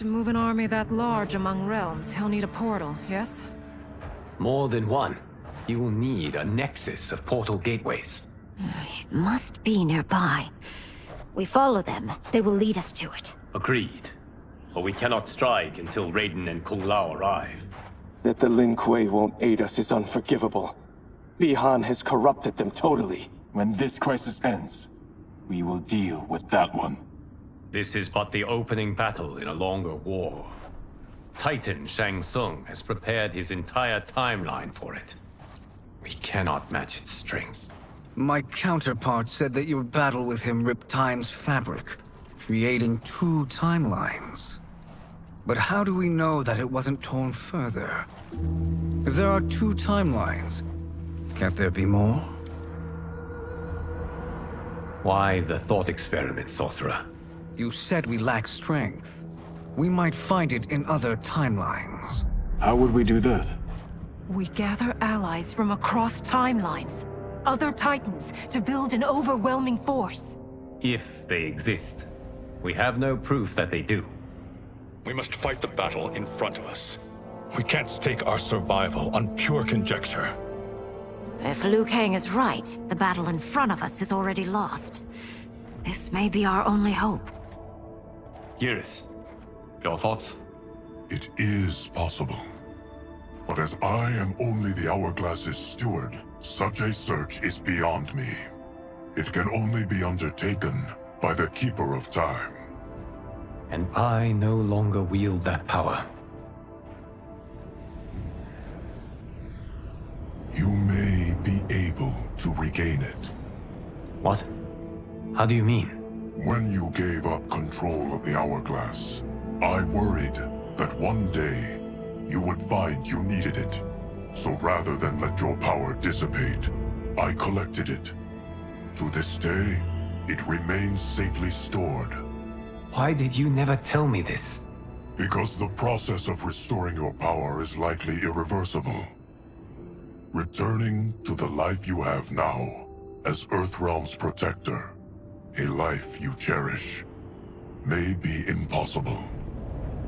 To move an army that large among realms, he'll need a portal, yes? More than one. You will need a nexus of portal gateways. It must be nearby. We follow them, they will lead us to it. Agreed. But we cannot strike until Raiden and Kung Lao arrive. That the Lin Kuei won't aid us is unforgivable. Bihan has corrupted them totally. When this crisis ends, we will deal with that one. This is but the opening battle in a longer war. Titan Shang Tsung has prepared his entire timeline for it. We cannot match its strength. My counterpart said that your battle with him ripped time's fabric, creating 2 timelines. But how do we know that it wasn't torn further? If there are 2 timelines, can't there be more? Why the thought experiment, Sorcerer? You said we lack strength. We might find it in other timelines. How would we do that? We gather allies from across timelines, other Titans, to build an overwhelming force. If they exist. We have no proof that they do. We must fight the battle in front of us. We can't stake our survival on pure conjecture. If Liu Kang is right, the battle in front of us is already lost. This may be our only hope. Geras, your thoughts? It is possible. But as I am only the Hourglass's steward, such a search is beyond me. It can only be undertaken by the Keeper of Time. And I no longer wield that power. You may be able to regain it. What? How do you mean? When you gave up control of the Hourglass, I worried that one day you would find you needed it. So rather than let your power dissipate, I collected it. To this day, it remains safely stored. Why did you never tell me this? Because the process of restoring your power is likely irreversible. Returning to the life you have now, as Earthrealm's protector, a life you cherish, may be impossible.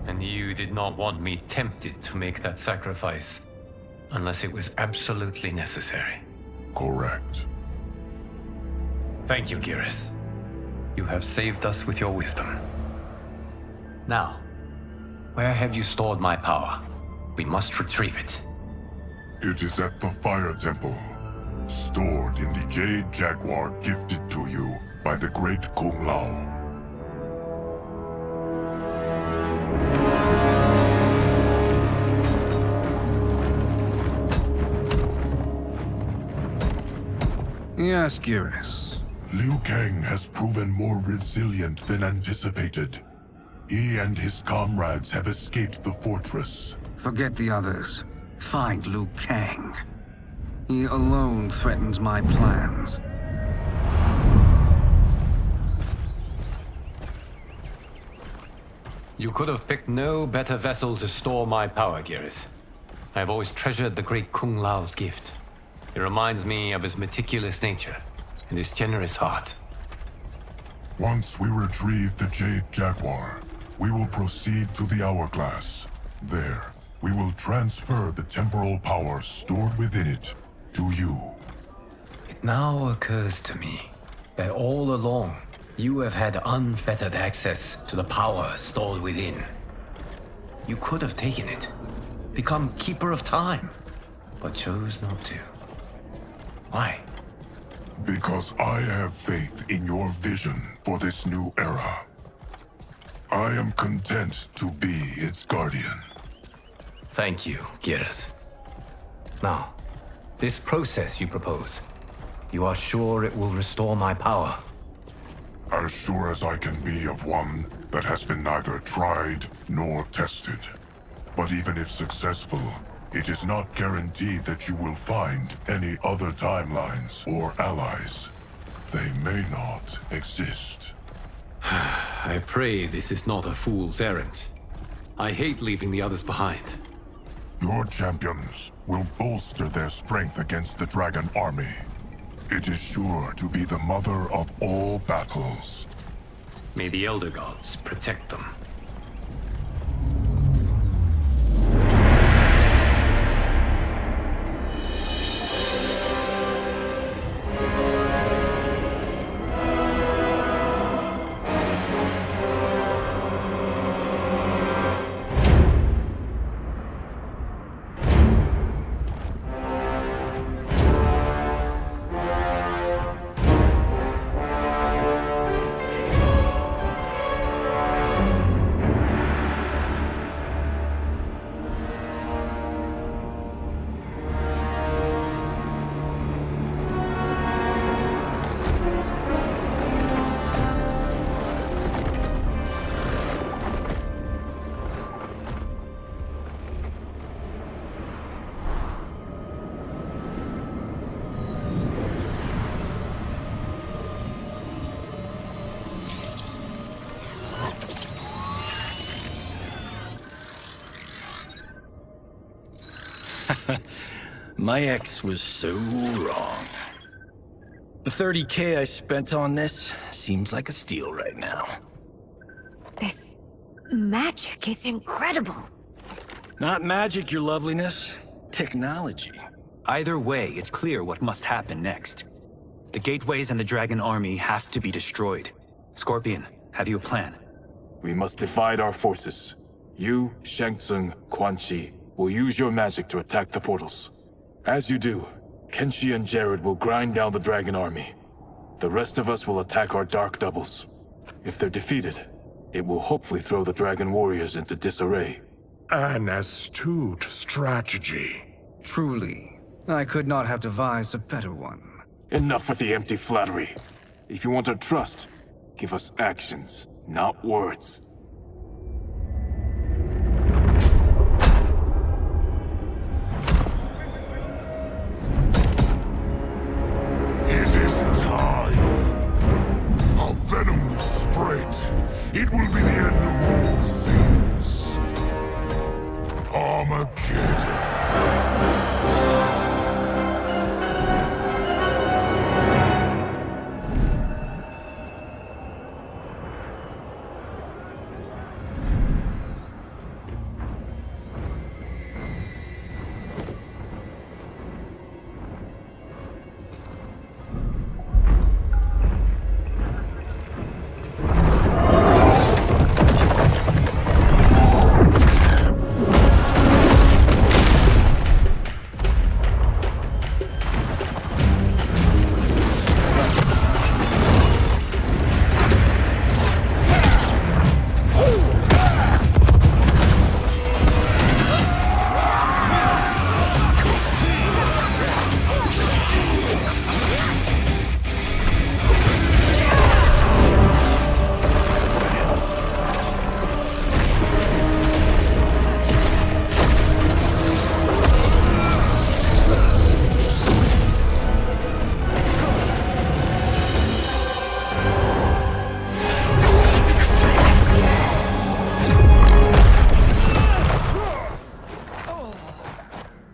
And you did not want me tempted to make that sacrifice, unless it was absolutely necessary. Correct. Thank you, Geras. You have saved us with your wisdom. Now, where have you stored my power? We must retrieve it. It is at the Fire Temple, stored in the Jade Jaguar gifted to you by the great Kung Lao. Yes, Geras. Liu Kang has proven more resilient than anticipated. He and his comrades have escaped the fortress. Forget the others. Find Liu Kang. He alone threatens my plans. You could have picked no better vessel to store my power, Geras. I have always treasured the great Kung Lao's gift. It reminds me of his meticulous nature and his generous heart. Once we retrieve the Jade Jaguar, we will proceed to the Hourglass. There, we will transfer the temporal power stored within it to you. It now occurs to me that all along, you have had unfettered access to the power stored within. You could have taken it, become Keeper of Time, but chose not to. Why? Because I have faith in your vision for this new era. I am content to be its guardian. Thank you, Geras. Now, this process you propose, you are sure it will restore my power? As sure as I can be of one that has been neither tried nor tested. But even if successful, it is not guaranteed that you will find any other timelines or allies. They may not exist. I pray this is not a fool's errand. I hate leaving the others behind. Your champions will bolster their strength against the Dragon Army. It is sure to be the mother of all battles. May the Elder Gods protect them. My ex was so wrong. The 30K I spent on this seems like a steal right now. This magic is incredible. Not magic, your loveliness. Technology. Either way, it's clear what must happen next. The gateways and the Dragon Army have to be destroyed. Scorpion, have you a plan? We must divide our forces. You, Shang Tsung, Quan Chi, will use your magic to attack the portals. As you do, Kenshi and Jared will grind down the Dragon Army. The rest of us will attack our Dark Doubles. If they're defeated, it will hopefully throw the Dragon Warriors into disarray. An astute strategy. Truly, I could not have devised a better one. Enough with the empty flattery. If you want our trust, give us actions, not words. It is time. Our venom will spread. It will be the end of all things. Armageddon.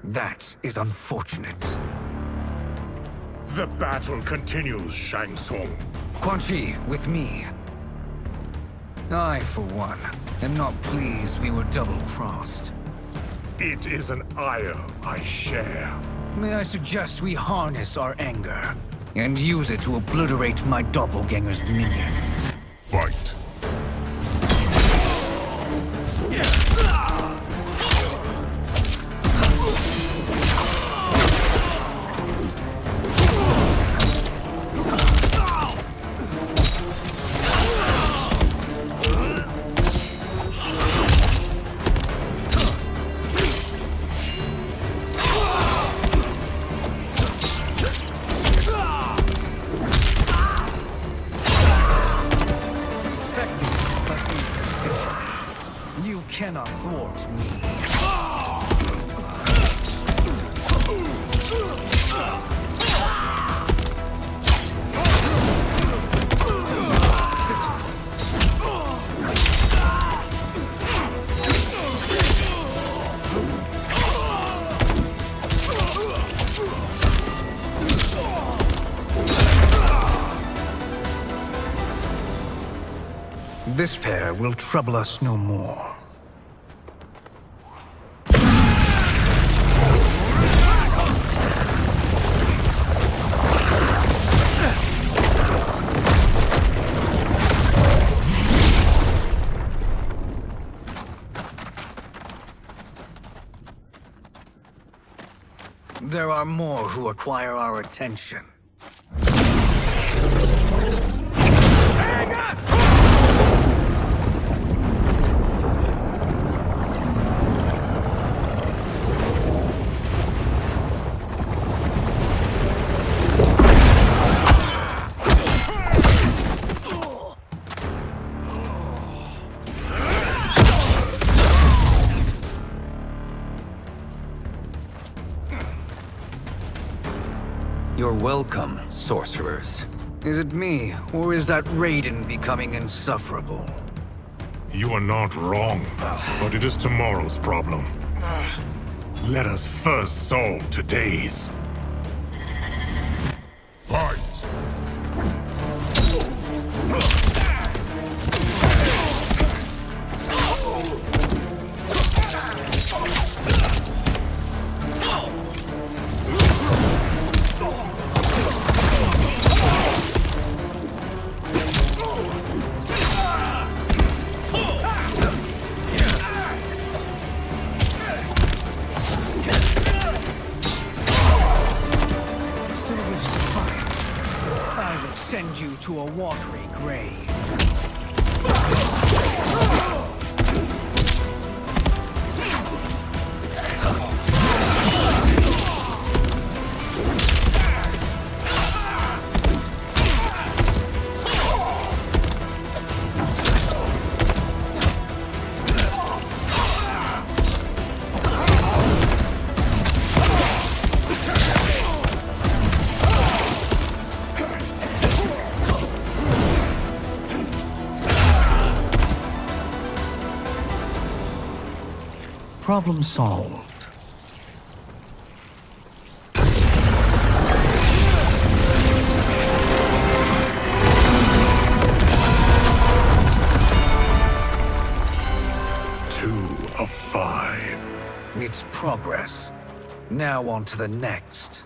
That is unfortunate. The battle continues, Shang Tsung. Quan Chi, with me. I, for one, am not pleased we were double-crossed. It is an ire I share. May I suggest we harness our anger and use it to obliterate my doppelganger's minions? Fight. Cannot thwart me. This pair will trouble us no more. There are more who acquire our attention. Hang up! You're welcome, sorcerers. Is it me, or is that Raiden becoming insufferable? You are not wrong, but it is tomorrow's problem. Let us first solve today's. Fight! Send you to a watery grave. Problem solved. Two of 5. It's progress. Now on to the next.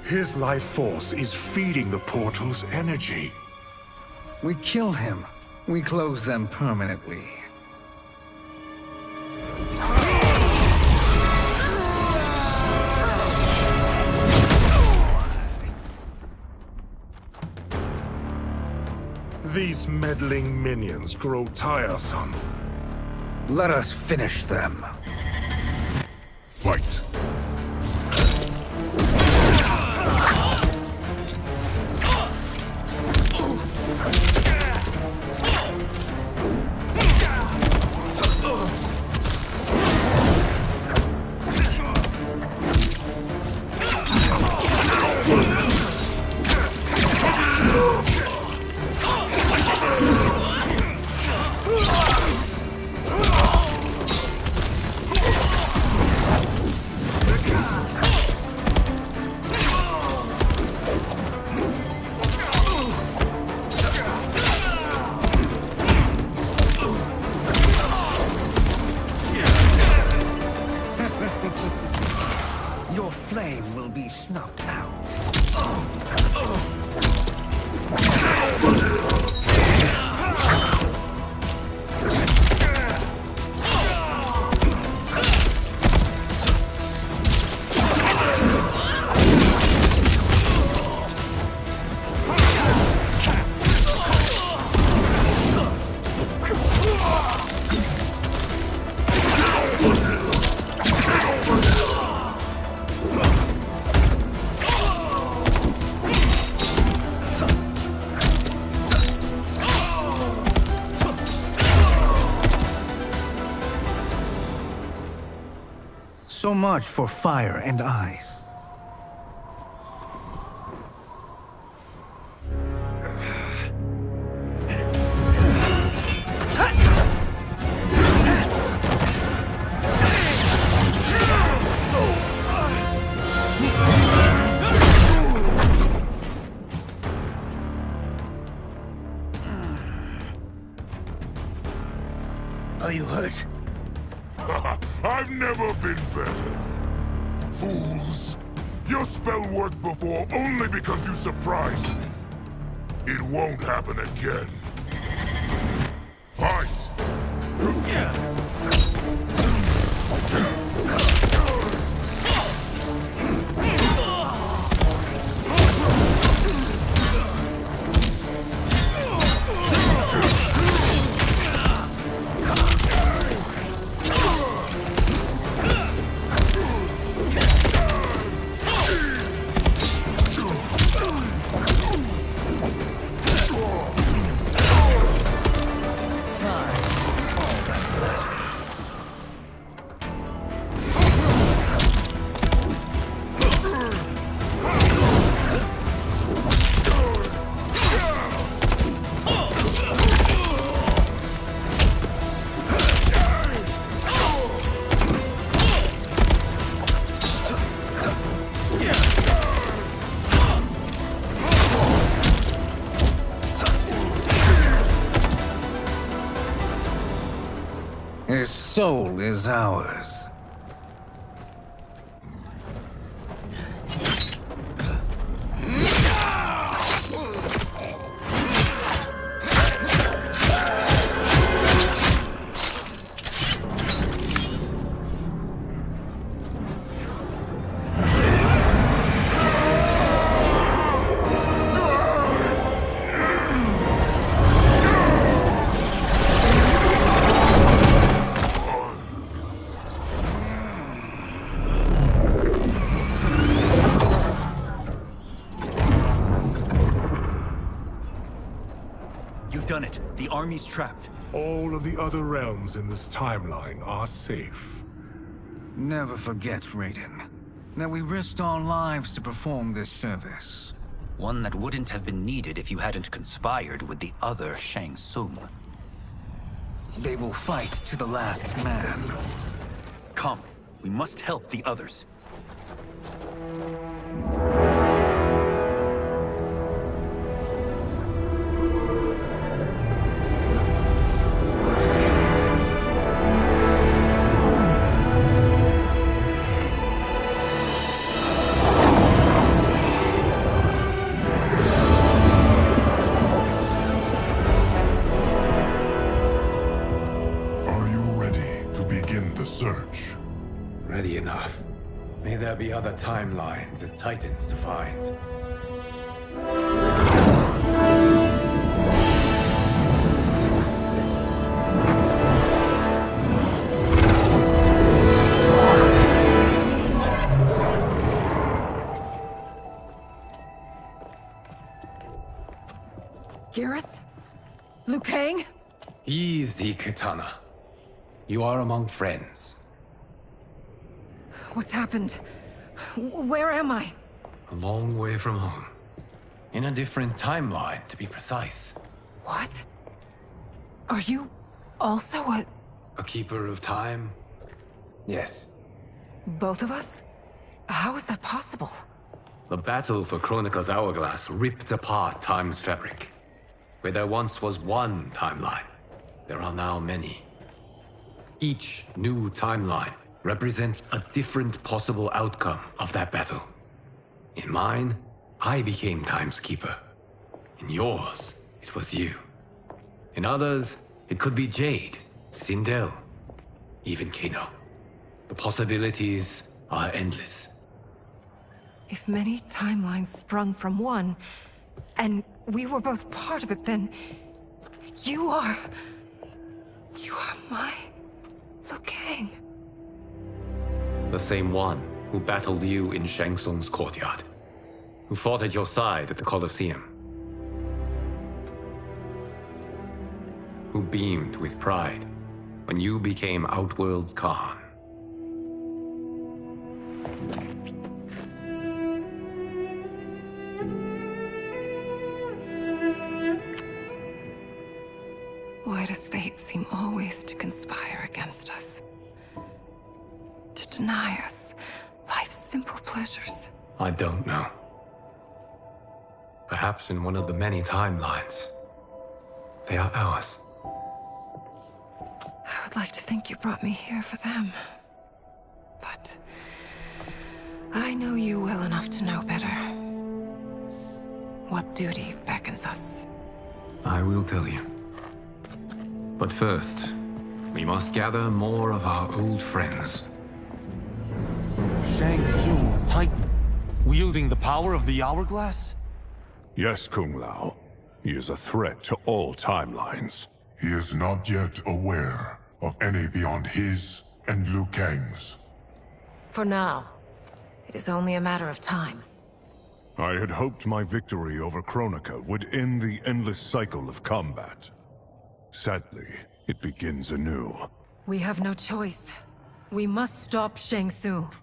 His life force is feeding the portal's energy. We kill him. We close them permanently. These meddling minions grow tiresome. Let us finish them. Fight! Your flame will be snuffed out. So much for fire and ice. Are you hurt? I've never been better. Fools! Your spell worked before only because you surprised me. It won't happen again. Fight! His soul is ours. You've done it. The army's trapped. All of the other realms in this timeline are safe. Never forget, Raiden, that we risked our lives to perform this service. One that wouldn't have been needed if you hadn't conspired with the other Shang Tsung. They will fight to the last man. Come, we must help the others. Search. Ready enough. May there be other timelines and titans to find. Garrus? Liu Kang? Easy, Katana. You are among friends. What's happened? Where am I? A long way from home. In a different timeline, to be precise. What? Are you also a keeper of time? Yes. both of us? How is that possible? The battle for Chronica's Hourglass ripped apart time's fabric. Where there once was one timeline, there are now many. Each new timeline represents a different possible outcome of that battle. In mine, I became Time's Keeper. In yours, it was you. In others, it could be Jade, Sindel, even Kano. The possibilities are endless. If many timelines sprung from one, and we were both part of it, then you are my Liu Kang. The same one who battled you in Shang Tsung's courtyard, who fought at your side at the Colosseum, who beamed with pride when you became Outworld's Khan. Why does fate seem always to conspire against us? To deny us life's simple pleasures? I don't know. Perhaps in one of the many timelines, they are ours. I would like to think you brought me here for them. But I know you well enough to know better. What duty beckons us? I will tell you. But first, we must gather more of our old friends. Shang Tsung, Titan, wielding the power of the Hourglass? Yes, Kung Lao. He is a threat to all timelines. He is not yet aware of any beyond his and Liu Kang's. For now, it is only a matter of time. I had hoped my victory over Chronica would end the endless cycle of combat. Sadly, it begins anew. We have no choice. We must stop Shang Tsung.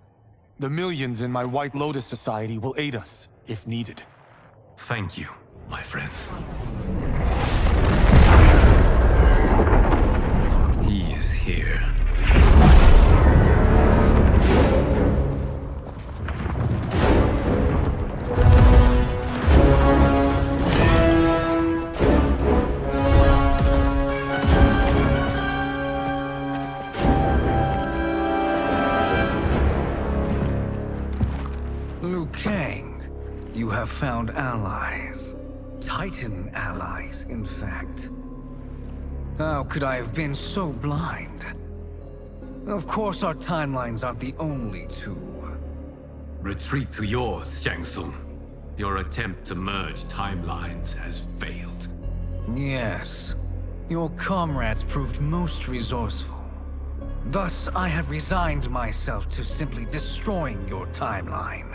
The millions in my White Lotus Society will aid us, if needed. Thank you, my friends. He is here. found allies. Titan allies, in fact. How could I have been so blind? Of course our timelines aren't the only two. Retreat to yours, Shang Tsung. Your attempt to merge timelines has failed. Yes. Your comrades proved most resourceful. Thus, I have resigned myself to simply destroying your timeline.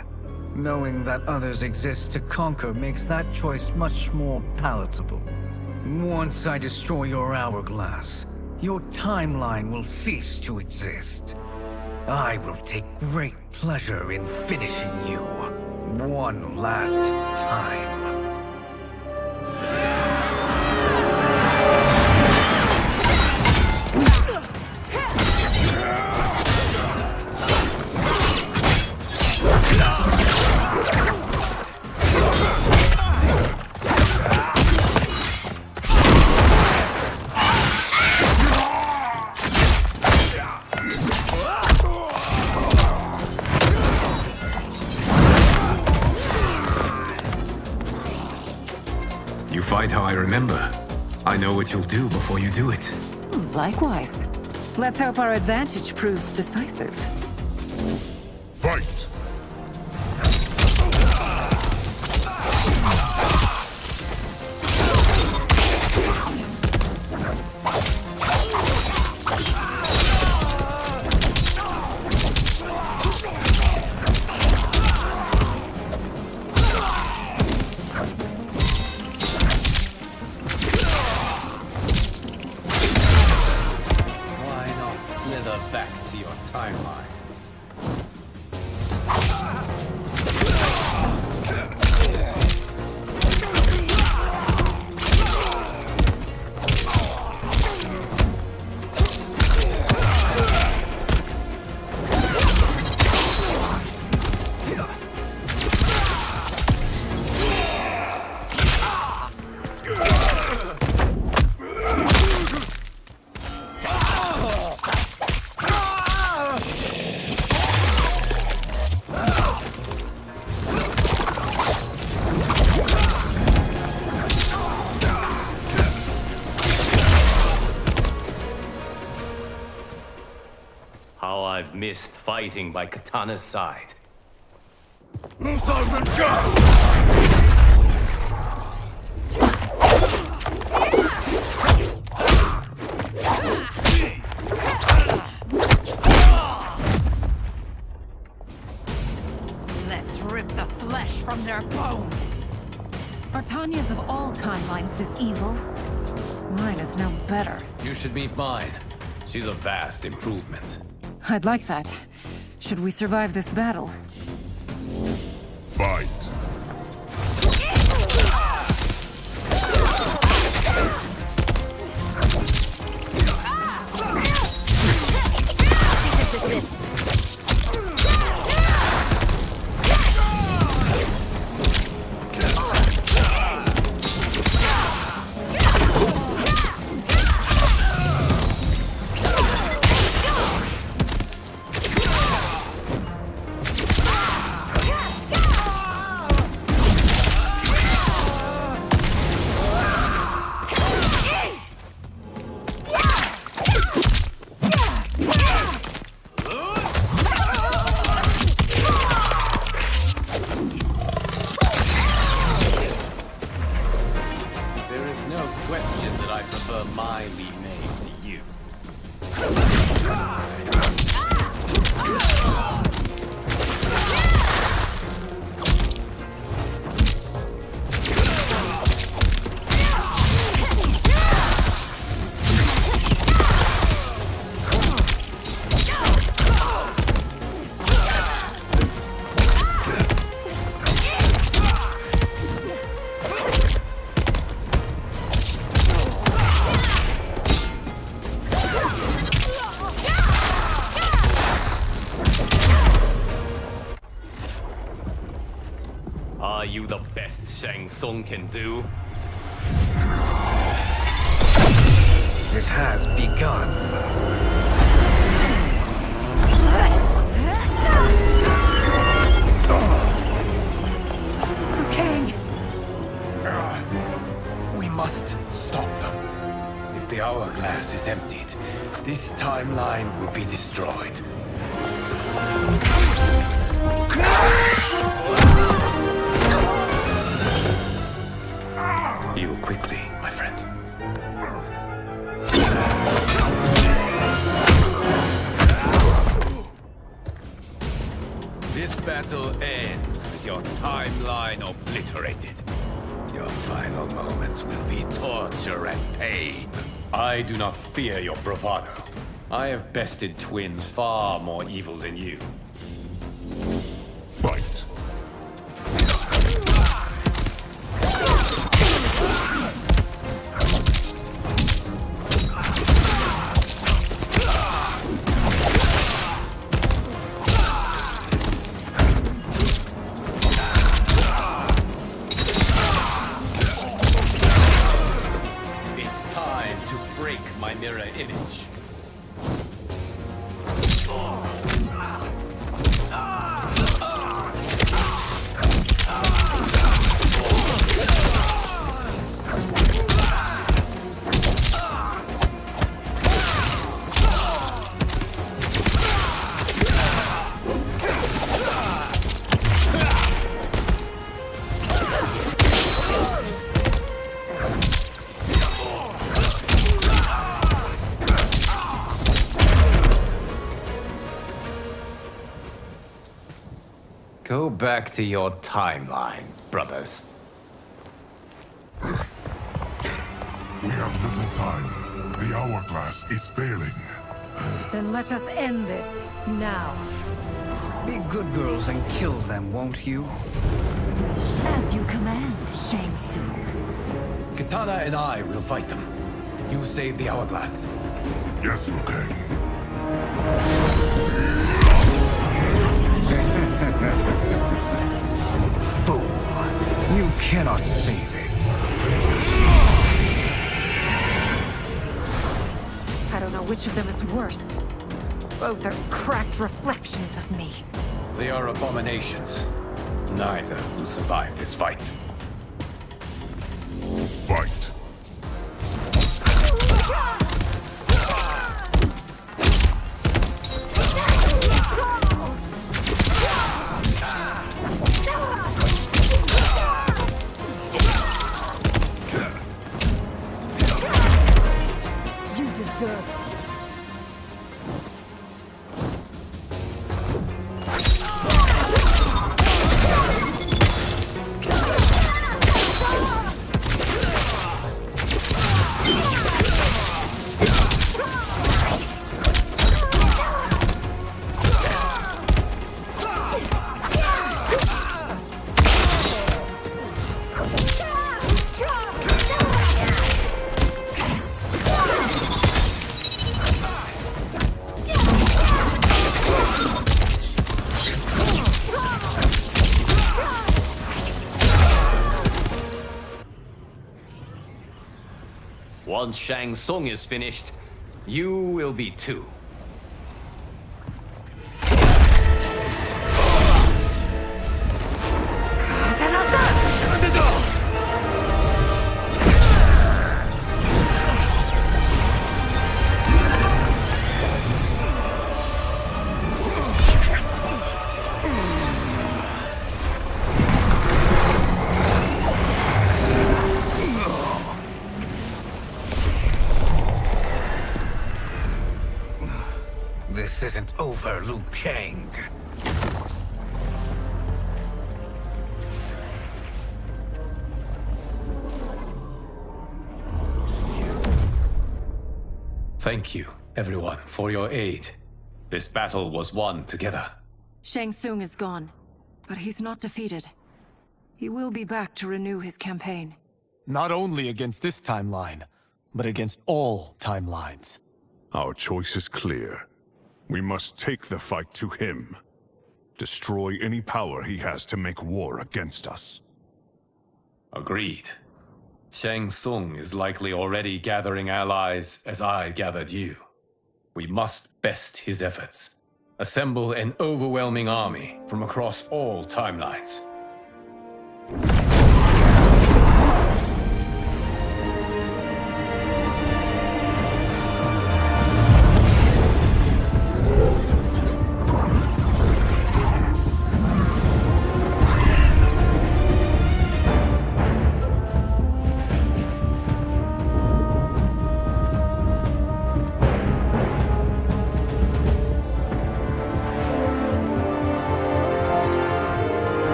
Knowing that others exist to conquer makes that choice much more palatable. Once I destroy your hourglass, your timeline will cease to exist. I will take great pleasure in finishing you one last time. Fight how I remember. I know what you'll do before you do it. Likewise. Let's hope our advantage proves decisive. Fight! Back to your timeline. How I've missed fighting by Katana's side. Let's rip the flesh from their bones. Are Tanya's of all timelines this evil? Mine is no better. You should meet mine. She's a vast improvement. I'd like that. Should we survive this battle? Fight! Are you the best Shang Tsung can do? It has begun. Liu Kang! must stop them. If the hourglass is emptied, this timeline will be destroyed. Heal quickly, my friend. This battle ends with your timeline obliterated. Your final moments will be torture and pain. I do not fear your bravado. I have bested twins far more evil than you. Fight. It's time to break my mirror image. Go back to your timeline, brothers. We have little time. The hourglass is failing. Then let us end this, now. Be good girls and kill them, won't you? As you command, Shang Tsung. Katana and I will fight them. You save the hourglass. Yes, Liu Kang. Fool. You cannot save it. I don't know which of them is worse. Both are cracked reflections of me. They are abominations. Neither will survive this fight. Fight. You deserve this. Once Shang Tsung is finished, you will be too. This isn't over, Liu Kang. Thank you, everyone, for your aid. This battle was won together. Shang Tsung is gone, but he's not defeated. He will be back to renew his campaign. Not only against this timeline, but against all timelines. Our choice is clear. We must take the fight to him. Destroy any power he has to make war against us. Agreed. Shang Tsung is likely already gathering allies as I gathered you. We must best his efforts. Assemble an overwhelming army from across all timelines.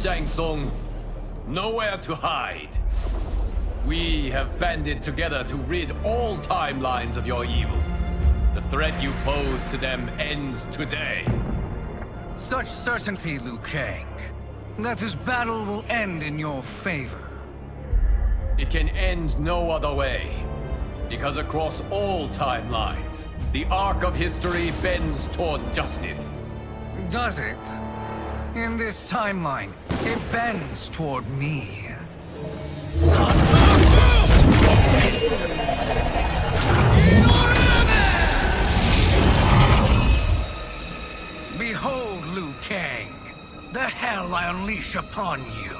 Shang Tsung. Nowhere to hide. We have banded together to rid all timelines of your evil. The threat you pose to them ends today. Such certainty, Liu Kang, that this battle will end in your favor. It can end no other way. Because across all timelines, the arc of history bends toward justice. Does it? In this timeline, it bends toward me. Behold, Liu Kang, the hell I unleash upon you.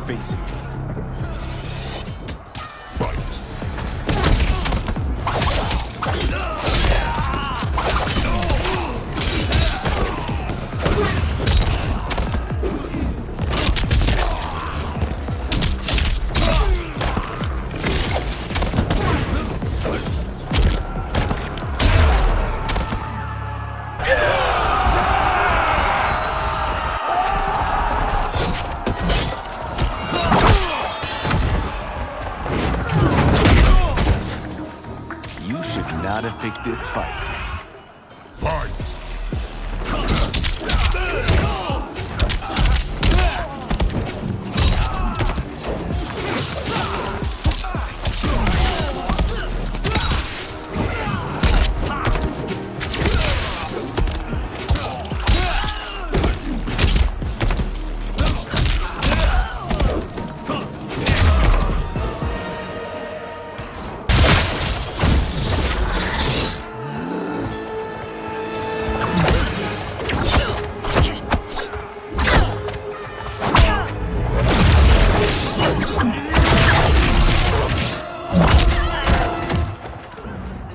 Facing me. Not have picked this fight. Fight!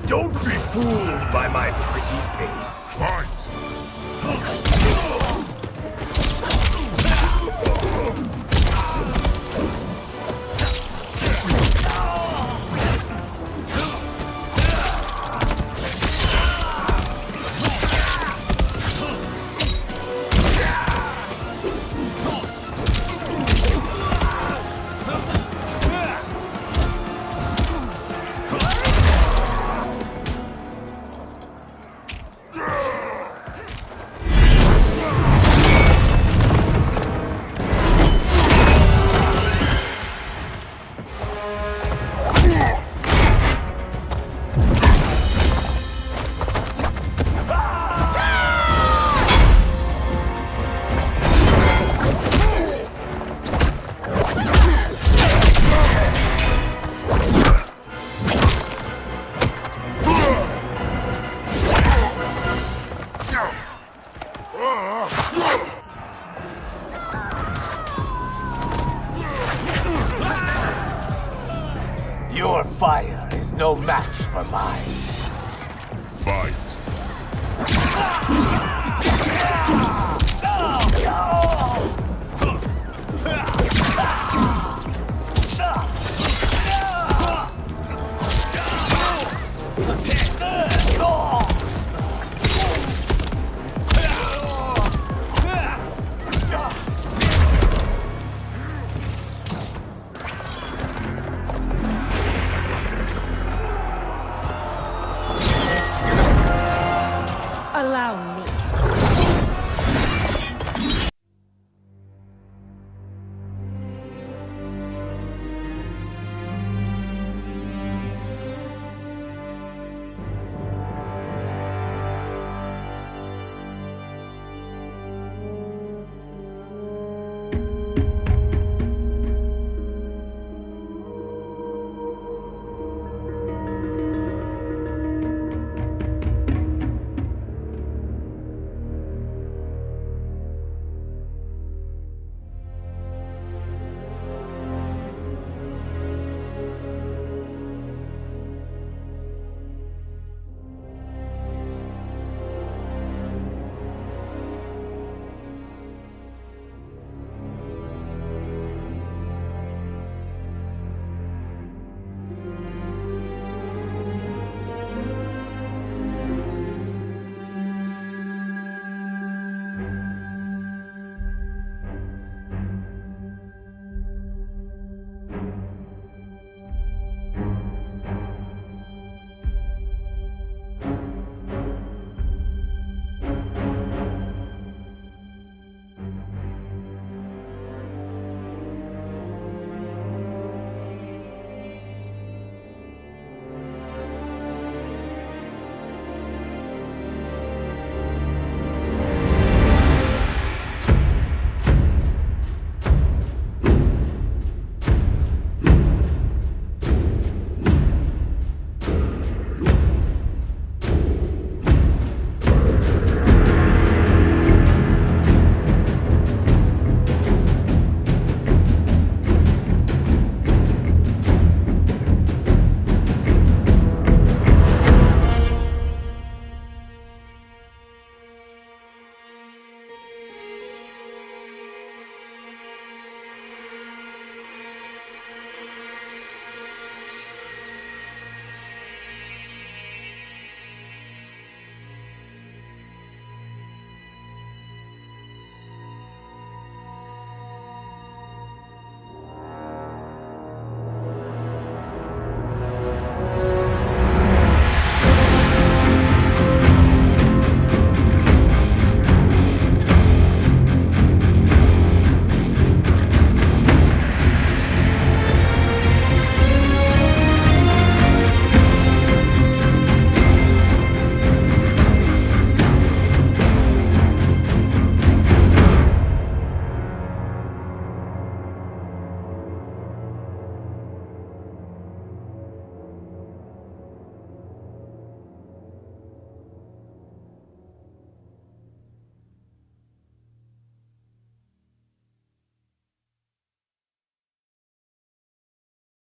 Don't be fooled by my pretty face. Fight! no match for mine. Fight. Allow me.